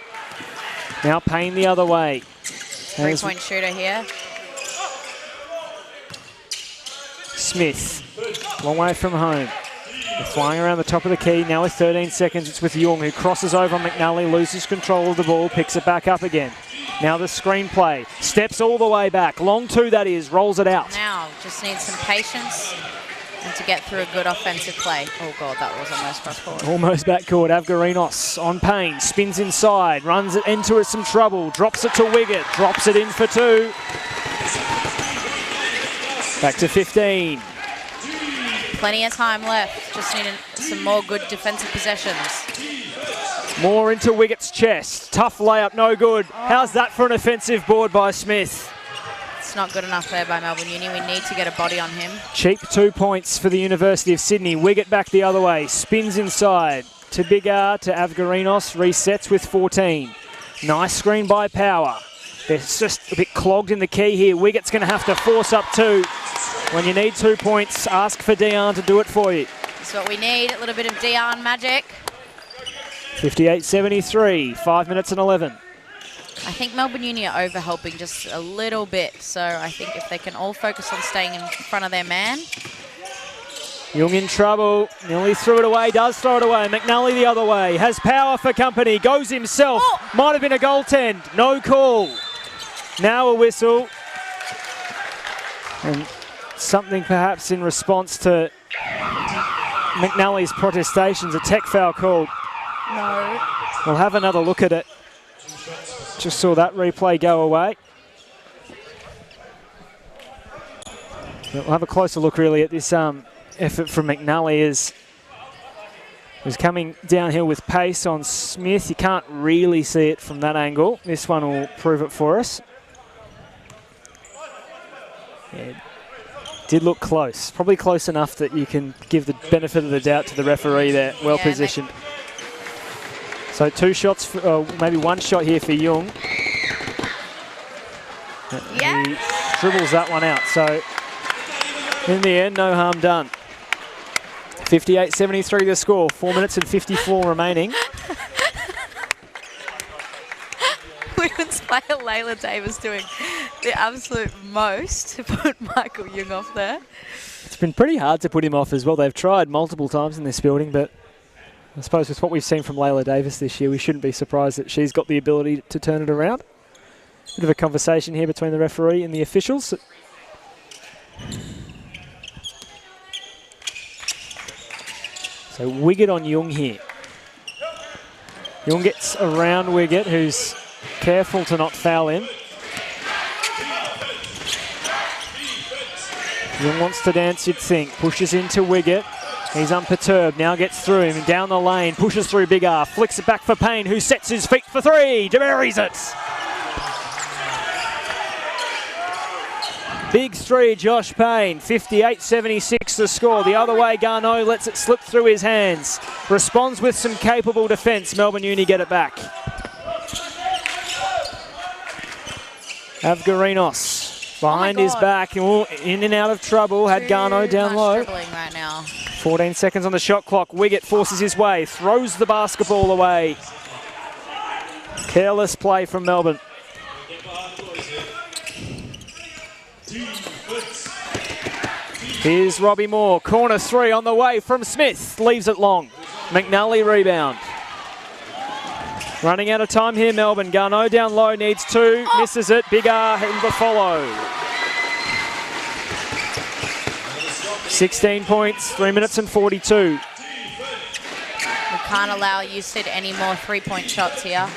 Now Payne the other way. Three-point shooter here. Smith, long way from home. They're flying around the top of the key. Now with 13 seconds, it's with Young, who crosses over on McNally, loses control of the ball, picks it back up again. Now the screenplay, steps all the way back. Long two, that is, rolls it out. Now, just needs some patience and to get through a good offensive play. Oh, God, that was almost cross-court. Almost backcourt. Avgarinos on Payne, spins inside, runs it into some trouble, drops it to Wiggett, drops it in for two. Back to 15. Plenty of time left. Just needed some more good defensive possessions. More into Wiggett's chest. Tough layup, no good. How's that for an offensive board by Smith? It's not good enough there by Melbourne Uni. We need to get a body on him. Cheap 2 points for the University of Sydney. Wiggett back the other way. Spins inside to Big R, to Avgarinos. Resets with 14. Nice screen by Power. They're just a bit clogged in the key here. Wiggett's going to have to force up two. When you need 2 points, ask for Dion to do it for you. That's what we need, a little bit of Dion magic. 58-73, 5 minutes and 11. I think Melbourne Uni are over-helping just a little bit, so I think if they can all focus on staying in front of their man. Young in trouble, nearly threw it away, does throw it away. McNally the other way, has Power for company, goes himself. Might have been a goaltend, no call. Now a whistle. And something perhaps in response to McNally's protestations, a tech foul called. No. We'll have another look at it. Just saw that replay go away. We'll have a closer look really at this effort from McNally as he's coming downhill with pace on Smith. You can't really see it from that angle. This one will prove it for us. Yeah, did look close. Probably close enough that you can give the benefit of the doubt to the referee there. Well positioned. So 2 shots, for, maybe 1 shot here for Young. Yeah. He dribbles that one out. So in the end, no harm done. 58-73 the score. 4 minutes and 54 remaining. Women's player Layla Davis doing the absolute most to put Michael Young off there. It's been pretty hard to put him off as well. They've tried multiple times in this building, but I suppose with what we've seen from Layla Davis this year, we shouldn't be surprised that she's got the ability to turn it around. Bit of a conversation here between the referee and the officials. So Wiggett on Young here. Young gets around Wiggett, who's careful to not foul him. Young wants to dance, you'd think. Pushes into Wiggett. He's unperturbed, now gets through him, down the lane, pushes through Big R, flicks it back for Payne, who sets his feet for three. Buries it. Big three, Josh Payne. 58-76 the score. The other way, Garneau lets it slip through his hands. Responds with some capable defence. Melbourne Uni get it back. Avgarinos behind his back, in and out of trouble. Had Garneau down low. Right now. 14 seconds on the shot clock. Wiggett forces his way, throws the basketball away. Careless play from Melbourne. Here's Robbie Moore, corner three on the way from Smith, leaves it long. McNally rebound. Running out of time here, Melbourne. Garneau down low, needs two, misses it. Big R in the follow. 16 points, 3 minutes and 42. We can't allow USyd any more three-point shots here.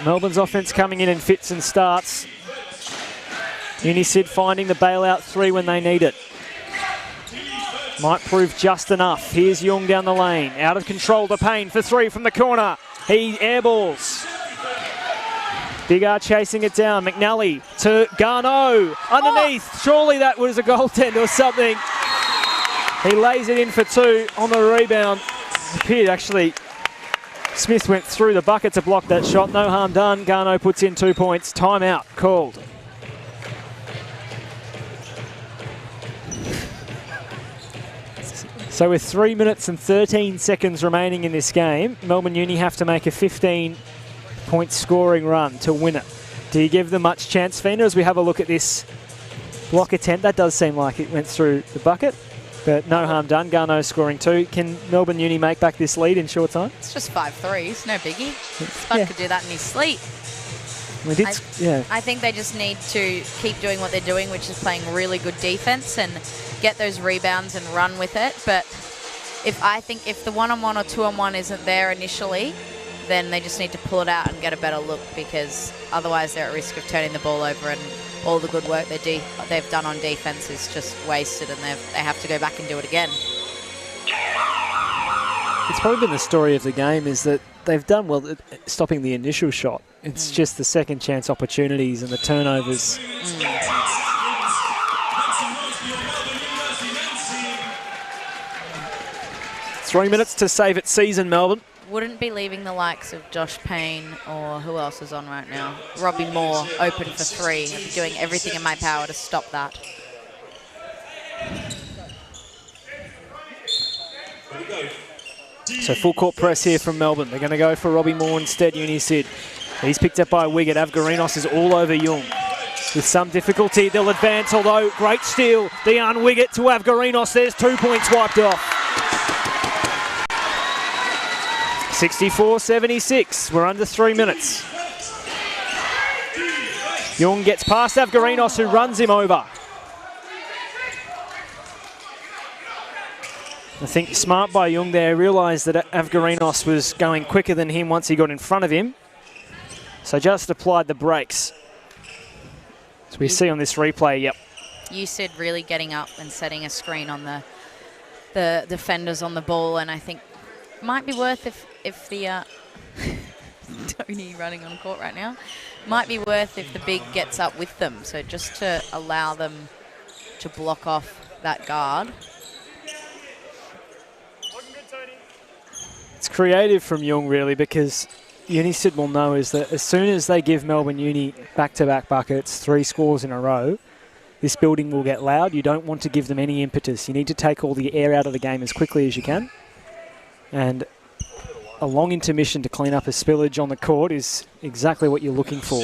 Melbourne's offense coming in fits and starts. UniSyd finding the bailout three when they need it. Might prove just enough. Here's Young down the lane. Out of control to Payne for 3 from the corner. He airballs. Big R chasing it down. McNally to Garneau. Underneath. Oh. Surely that was a goaltender or something. He lays it in for 2 on the rebound. It appeared actually Smith went through the bucket to block that shot. No harm done. Garneau puts in 2 points. Timeout called. So with 3 minutes and 13 seconds remaining in this game, Melbourne Uni have to make a 15-point scoring run to win it. Do you give them much chance, Fina, as we have a look at this block attempt? That does seem like it went through the bucket, but no harm done. Garneau scoring 2. Can Melbourne Uni make back this lead in short time? It's just 5 threes, no biggie. Spud could do that in his sleep. We did, I think they just need to keep doing what they're doing, which is playing really good defense and get those rebounds and run with it. But if the one-on-one or two-on-one isn't there initially, then they just need to pull it out and get a better look, because otherwise they're at risk of turning the ball over and all the good work they've done on defense is just wasted, and they have to go back and do it again. It's probably been the story of the game is that they've done well at stopping the initial shot. It's just the second chance opportunities and the turnovers. 3 minutes to save it season, Melbourne. Wouldn't be leaving the likes of Josh Payne or who else is on right now. Robbie Moore open for 3. I'd be doing everything in my power to stop that. So full court press here from Melbourne. They're going to go for Robbie Moore instead, Uni Sid. He's picked up by Wiggett. Avgarinos is all over Young. With some difficulty, they'll advance, although great steal. Dejan Wiggett to Avgarinos. There's 2 points wiped off. 64-76. We're under 3 minutes. Young gets past Avgarinos, who runs him over. I think smart by Young there, realised that Avgarinos was going quicker than him once he got in front of him. So just applied the brakes. As we see on this replay, yep. You said really getting up and setting a screen on the defenders on the ball, and I think it might be worth if the Tony running on court right now, might be worth if the big gets up with them. So just to allow them to block off that guard. It's creative from Young, really, because Unisid will know is that as soon as they give Melbourne Uni back-to-back buckets, 3 scores in a row, this building will get loud. You don't want to give them any impetus. You need to take all the air out of the game as quickly as you can. And a long intermission to clean up a spillage on the court is exactly what you're looking for.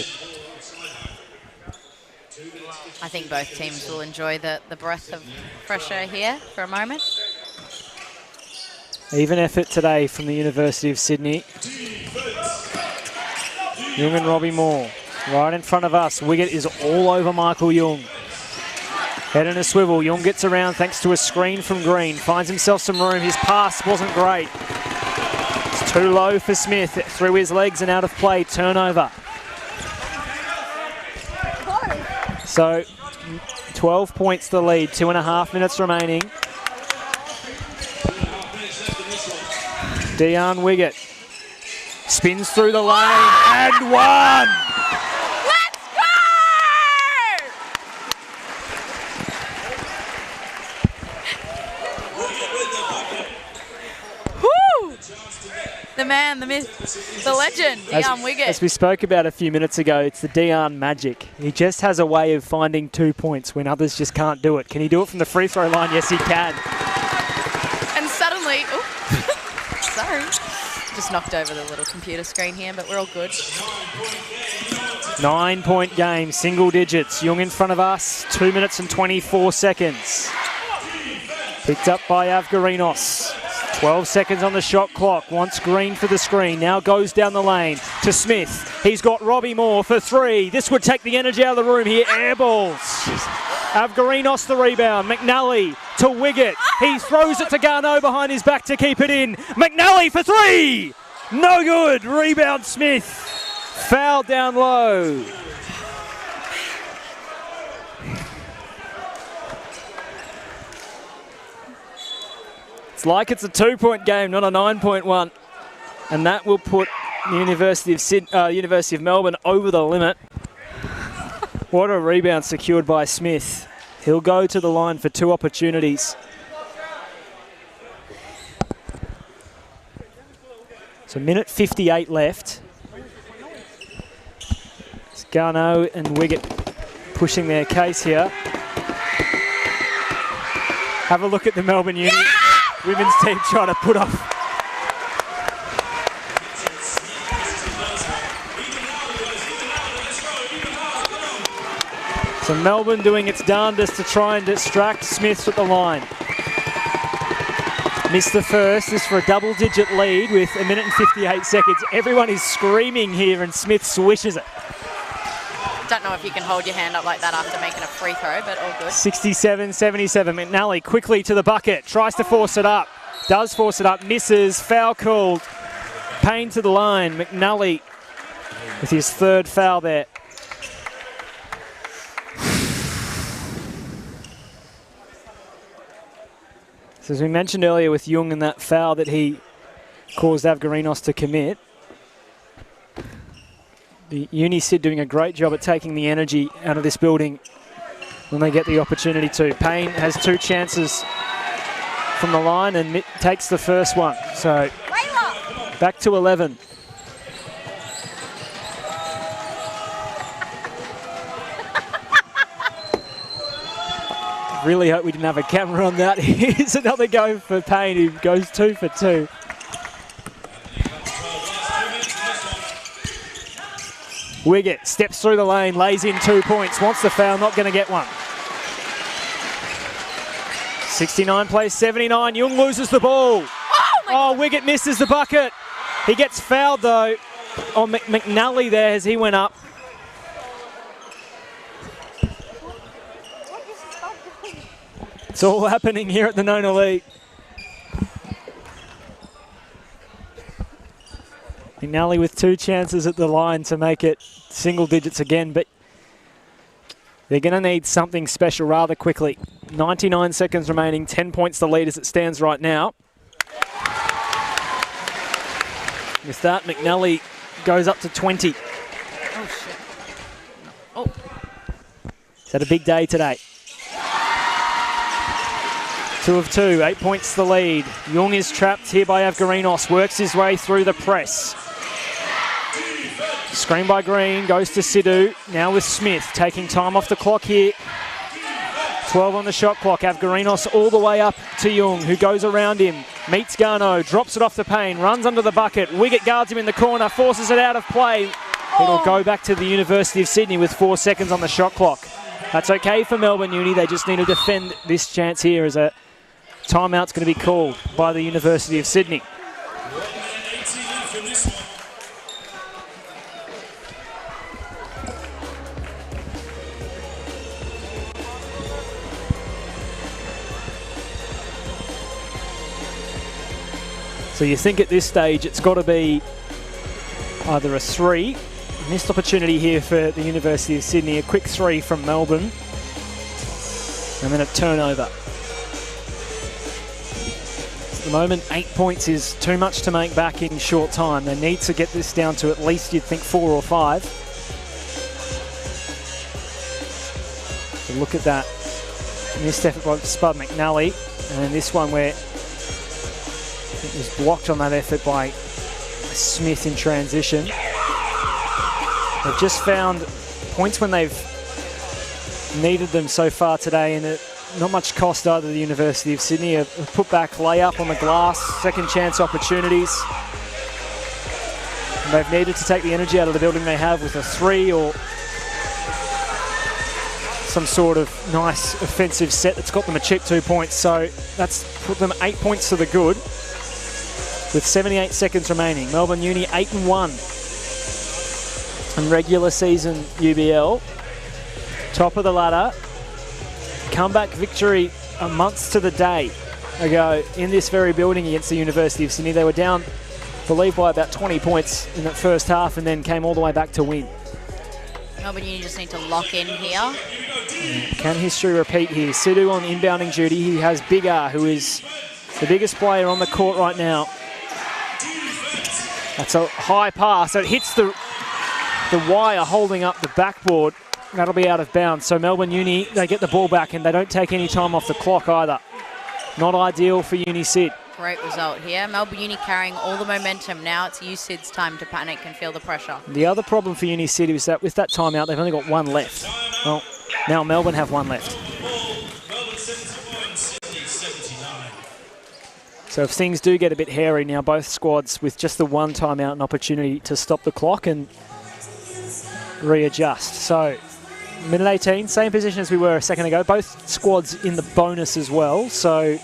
I think both teams will enjoy the breath of fresh air here for a moment. Even effort today from the University of Sydney. Young and Robbie Moore right in front of us. Wiggett is all over Michael Young. Head in a swivel. Young gets around thanks to a screen from Green. Finds himself some room. His pass wasn't great. It's too low for Smith. Through his legs and out of play. Turnover. So 12 points the lead. 2.5 minutes remaining. Dejan Wiggett spins through the lane and one! Let's go! Woo! The man, the myth, the legend, Dejan Wiggett. As we spoke about a few minutes ago, it's the Dejan magic. He just has a way of finding 2 points when others just can't do it. Can he do it from the free throw line? Yes, he can. And suddenly, sorry. Just knocked over the little computer screen here, but we're all good. 9-point game, single digits. Young in front of us, 2 minutes and 24 seconds. Picked up by Avgarinos. 12 seconds on the shot clock. Wants Green for the screen. Now goes down the lane to Smith. He's got Robbie Moore for 3. This would take the energy out of the room here. Air balls. Avgarinos the rebound. McNally to Wiggett. He throws it to Garneau behind his back to keep it in. McNally for 3. No good. Rebound Smith. Foul down low. It's like it's a 2-point game, not a 9-point one. And that will put the University of Melbourne over the limit. What a rebound secured by Smith. He'll go to the line for 2 opportunities. So minute 58 left. It's Garneau and Wiggett pushing their case here. Have a look at the Melbourne Uni women's team trying to put off. So Melbourne doing its darndest to try and distract Smith at the line. Missed the first. This for a double-digit lead with 1 minute and 58 seconds. Everyone is screaming here and Smith swishes it. Don't know if you can hold your hand up like that after making a free throw, but all good. 67-77. McNally quickly to the bucket. Tries to force it up. Does force it up. Misses. Foul called. Payne to the line. McNally with his 3rd foul there. So as we mentioned earlier with Young and that foul that he caused Avgarinos to commit, the Uni-Sid doing a great job at taking the energy out of this building when they get the opportunity to. Payne has 2 chances from the line and takes the first one. So back to 11. Really hope we didn't have a camera on that. Here's another go for Payne, who goes 2 for 2. Wiggett steps through the lane, lays in 2 points, wants the foul, not going to get one. 69 plays 79. Young loses the ball. Oh, Wiggett misses the bucket. He gets fouled though on McNally there as he went up. It's all happening here at the Nona League. McNally with 2 chances at the line to make it single digits again, but they're going to need something special rather quickly. 99 seconds remaining, 10 points the lead as it stands right now. With that, McNally goes up to 20. Oh, shit. Oh. He's had a big day today. 2 of 2, 8 points the lead. Young is trapped here by Avgarinos, works his way through the press. Screen by Green, goes to Sidhu, now with Smith, taking time off the clock here. 12 on the shot clock, Avgarinos all the way up to Young, who goes around him, meets Garneau, drops it off to Payne, runs under the bucket, Wiggett guards him in the corner, forces it out of play. It'll go back to the University of Sydney with 4 seconds on the shot clock. That's okay for Melbourne Uni, they just need to defend this chance here as a timeout's going to be called by the University of Sydney. So you think at this stage it's got to be either a 3, missed opportunity here for the University of Sydney, a quick 3 from Melbourne, and then a turnover. At the moment, 8 points is too much to make back in short time. They need to get this down to at least, you'd think, 4 or 5. So look at that. Missed effort by Spud McNally. And this one where it was blocked on that effort by Smith in transition. They've just found points when they've needed them so far today, and not much cost either. The University of Sydney, a put-back layup on the glass, second chance opportunities. And they've needed to take the energy out of the building they have with a 3 or some sort of nice offensive set that's got them a cheap 2 points. So that's put them 8 points to the good with 78 seconds remaining. Melbourne Uni 8-1 in regular season UBL. Top of the ladder. Comeback victory a month to the day ago in this very building against the University of Sydney. They were down, I believe, by about 20 points in that first half and then came all the way back to win. Melbourne Uni just need to lock in here. Can history repeat here? Sidhu on inbounding duty. He has Big R, who is the biggest player on the court right now. That's a high pass. So it hits the wire holding up the backboard. That'll be out of bounds. So Melbourne Uni, they get the ball back and they don't take any time off the clock either. Not ideal for Uni Sid. Great result here. Melbourne Uni carrying all the momentum. Now it's USyd's time to panic and feel the pressure. The other problem for Uni Sid is that with that timeout, they've only got one left. Well, now Melbourne have one left. So if things do get a bit hairy now, both squads with just the one timeout, an opportunity to stop the clock and readjust. So minute 18, same position as we were a second ago. Both squads in the bonus as well. So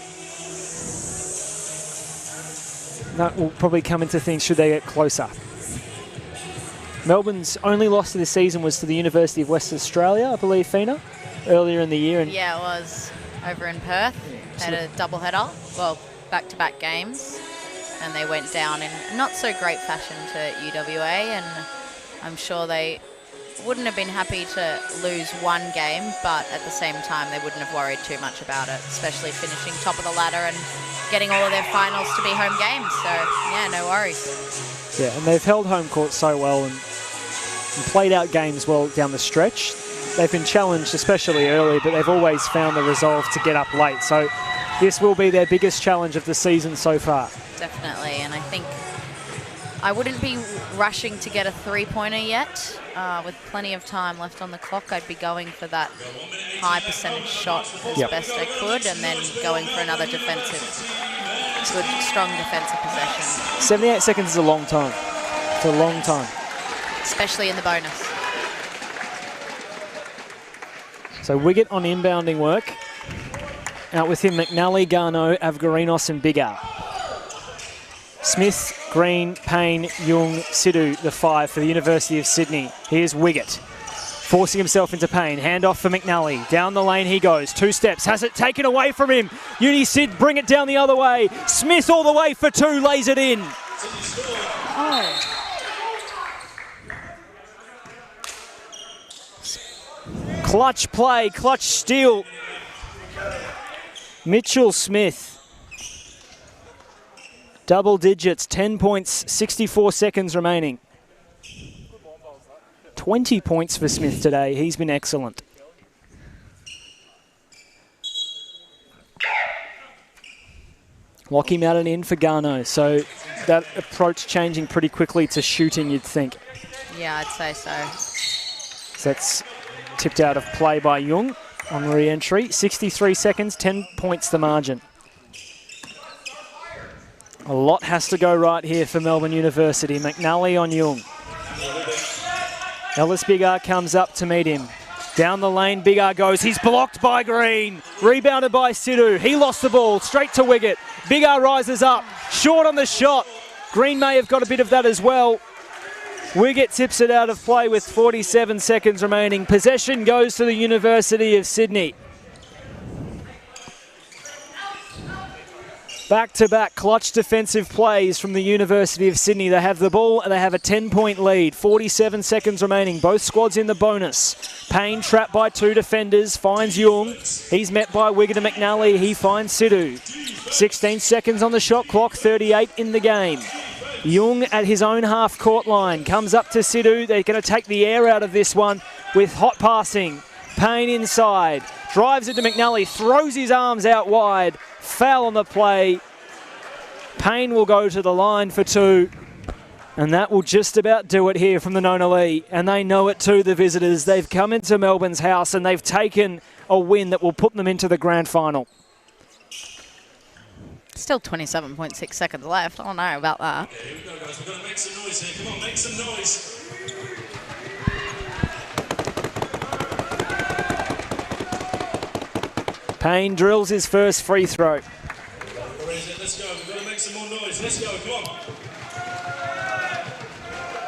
that will probably come into things should they get closer. Melbourne's only loss of the season was to the University of Western Australia, I believe, Fina, earlier in the year. And yeah, it was over in Perth. They had a doubleheader, well, back-to-back games, and they went down in not so great fashion to UWA, and I'm sure they wouldn't have been happy to lose one game, but at the same time, they wouldn't have worried too much about it, especially finishing top of the ladder and getting all of their finals to be home games. So, yeah, no worries. Yeah, and they've held home court so well and played out games well down the stretch. They've been challenged, especially early, but they've always found the resolve to get up late. So this will be their biggest challenge of the season so far. Definitely, and I think I wouldn't be rushing to get a three-pointer yet. With plenty of time left on the clock, I'd be going for that high percentage shot as best I could, and then going for another defensive, good, strong defensive possession. 78 seconds is a long time. It's a long time. Especially in the bonus. So Wiggett on inbounding work. Out with him, McNally, Garneau, Avgarinos and Biggar. Smith, Green, Payne, Young, Sidhu, the five for the University of Sydney. Here's Wiggett, forcing himself into Payne. Handoff for McNally. Down the lane he goes. 2 steps. Has it taken away from him. Uni Sid bring it down the other way. Smith all the way for 2. Lays it in. Oh. Clutch play. Clutch steal. Mitchell Smith. Double digits, 10 points, 64 seconds remaining. 20 points for Smith today. He's been excellent. Lockie Madden in for Garneau. So that approach changing pretty quickly to shooting, you'd think. Yeah, I'd say so. So that's tipped out of play by Young on re-entry. 63 seconds, 10 points the margin. A lot has to go right here for Melbourne University. McNally on Young. Ellis Biggar comes up to meet him. Down the lane, Biggar goes. He's blocked by Green. Rebounded by Sidhu. He lost the ball. Straight to Wiggett. Biggar rises up. Short on the shot. Green may have got a bit of that as well. Wiggett tips it out of play with 47 seconds remaining. Possession goes to the University of Sydney. Back-to-back clutch defensive plays from the University of Sydney. They have the ball and they have a 10-point lead. 47 seconds remaining. Both squads in the bonus. Payne trapped by 2 defenders. Finds Young. He's met by Wiggett and McNally. He finds Sidhu. 16 seconds on the shot clock. 38 in the game. Young at his own half-court line. Comes up to Sidhu. They're going to take the air out of this one with hot passing. Payne inside. Drives it to McNally. Throws his arms out wide. Foul on the play. Payne will go to the line for 2. And that will just about do it here from the Nona Lee. And they know it too, the visitors. They've come into Melbourne's house and they've taken a win that will put them into the grand final. Still 27.6 seconds left. I don't know about that. Okay, here we go, guys. We've got to make some noise here. Come on, make some noise. Payne drills his first free throw. Let's go. We've got to make some more noise. Let's go. Come on.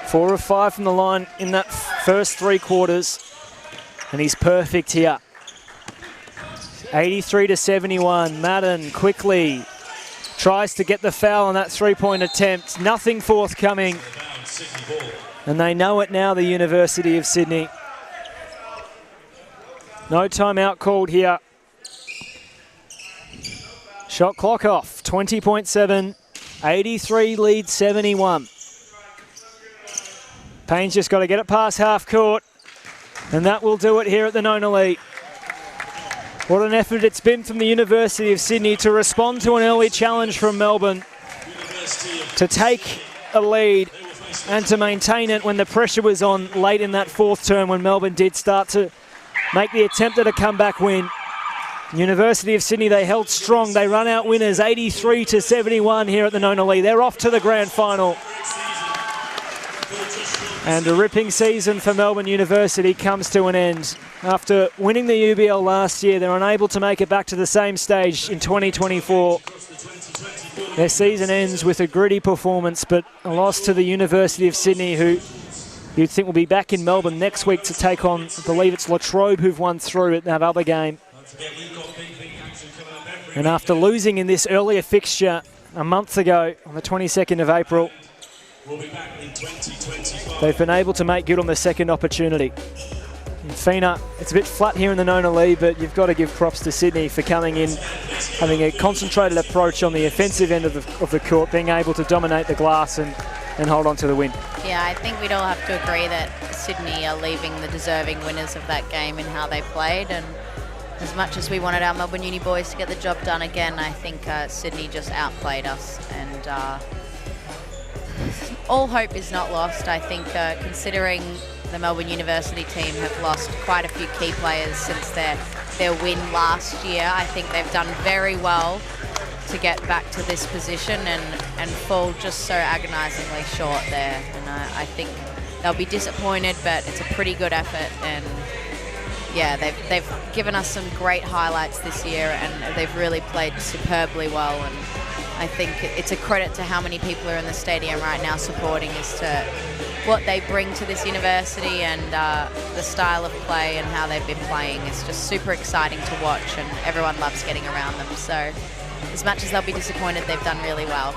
4 of 5 from the line in that first 3 quarters. And he's perfect here. 83-71. Madden quickly tries to get the foul on that 3-point attempt. Nothing forthcoming. And they know it now, the University of Sydney. No timeout called here. Shot clock off, 20.7, 83 lead 71. Payne's just got to get it past half court, and that will do it here at the Nona League. What an effort it's been from the University of Sydney to respond to an early challenge from Melbourne, to take a lead and to maintain it when the pressure was on late in that fourth term, when Melbourne did start to make the attempt at a comeback win. University of Sydney, they held strong. They run out winners 83-71 here at the Nona League. They're off to the grand final. And a ripping season for Melbourne University comes to an end. After winning the UBL last year, they're unable to make it back to the same stage in 2024. Their season ends with a gritty performance, but a loss to the University of Sydney, who you'd think will be back in Melbourne next week to take on, I believe it's La Trobe who've won through at that other game. And after losing in this earlier fixture a month ago on the 22nd of April, they've been able to make good on the second opportunity. And Fina, it's a bit flat here in the Nona League, but you've got to give props to Sydney for coming in, having a concentrated approach on the offensive end of the court, being able to dominate the glass and hold on to the win. Yeah, I think we'd all have to agree that Sydney are leaving the deserving winners of that game in how they played. And as much as we wanted our Melbourne Uni boys to get the job done again, I think Sydney just outplayed us. And all hope is not lost. I think considering the Melbourne University team have lost quite a few key players since their win last year, I think they've done very well to get back to this position and fall just so agonisingly short there. And I think they'll be disappointed, but it's a pretty good effort. And yeah, they've given us some great highlights this year, and they've really played superbly well. And I think it's a credit to how many people are in the stadium right now supporting as to what they bring to this university and the style of play and how they've been playing. It's just super exciting to watch, and everyone loves getting around them. So as much as they'll be disappointed, they've done really well.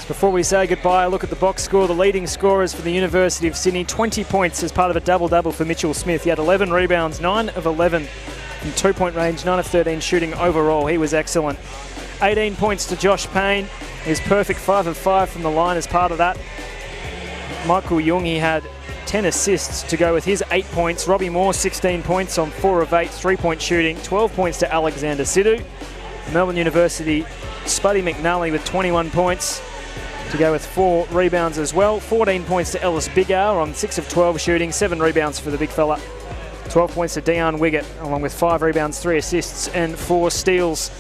Before we say goodbye, a look at the box score. The leading scorers for the University of Sydney, 20 points as part of a double-double for Mitchell Smith. He had 11 rebounds, 9 of 11 from two-point range, 9 of 13 shooting overall. He was excellent. 18 points to Josh Payne. He was perfect, 5 of 5 from the line as part of that. Michael Young, he had 10 assists to go with his 8 points. Robbie Moore, 16 points on 4 of 8 three-point shooting. 12 points to Alexander Sidhu. Melbourne University, Spuddy McNally with 21 points to go with 4 rebounds as well. 14 points to Ellis Bigar on 6 of 12 shooting, 7 rebounds for the big fella. 12 points to Dion Wiggett, along with 5 rebounds, 3 assists and 4 steals.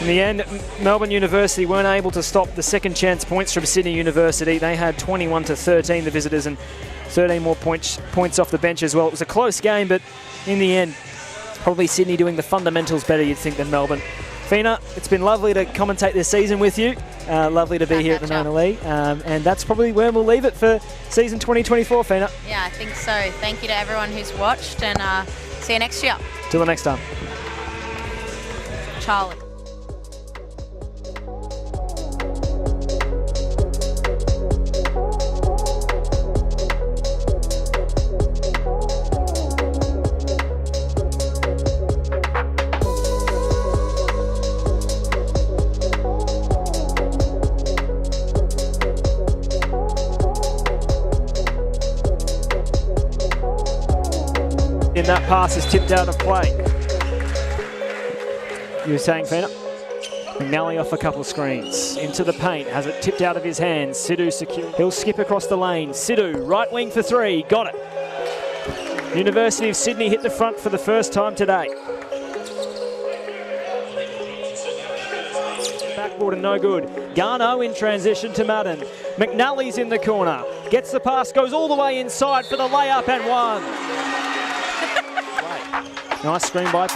In the end, Melbourne University weren't able to stop the second chance points from Sydney University. They had 21-13, the visitors, and 13 more points off the bench as well. It was a close game, but in the end, it's probably Sydney doing the fundamentals better, you'd think, than Melbourne. Fina, it's been lovely to commentate this season with you. Lovely to be here at the Nona League. And that's probably where we'll leave it for season 2024, Fina. Yeah, I think so. Thank you to everyone who's watched, and see you next year. Till the next time. Charlie. And that pass is tipped out of play. You were saying, Fina? McNally off a couple of screens. Into the paint, has it tipped out of his hands. Sidhu secure. He'll skip across the lane. Sidhu, right wing for 3, got it. University of Sydney hit the front for the first time today. Backboard and no good. Garno in transition to Madden. McNally's in the corner. Gets the pass, goes all the way inside for the layup and one. Nice screen by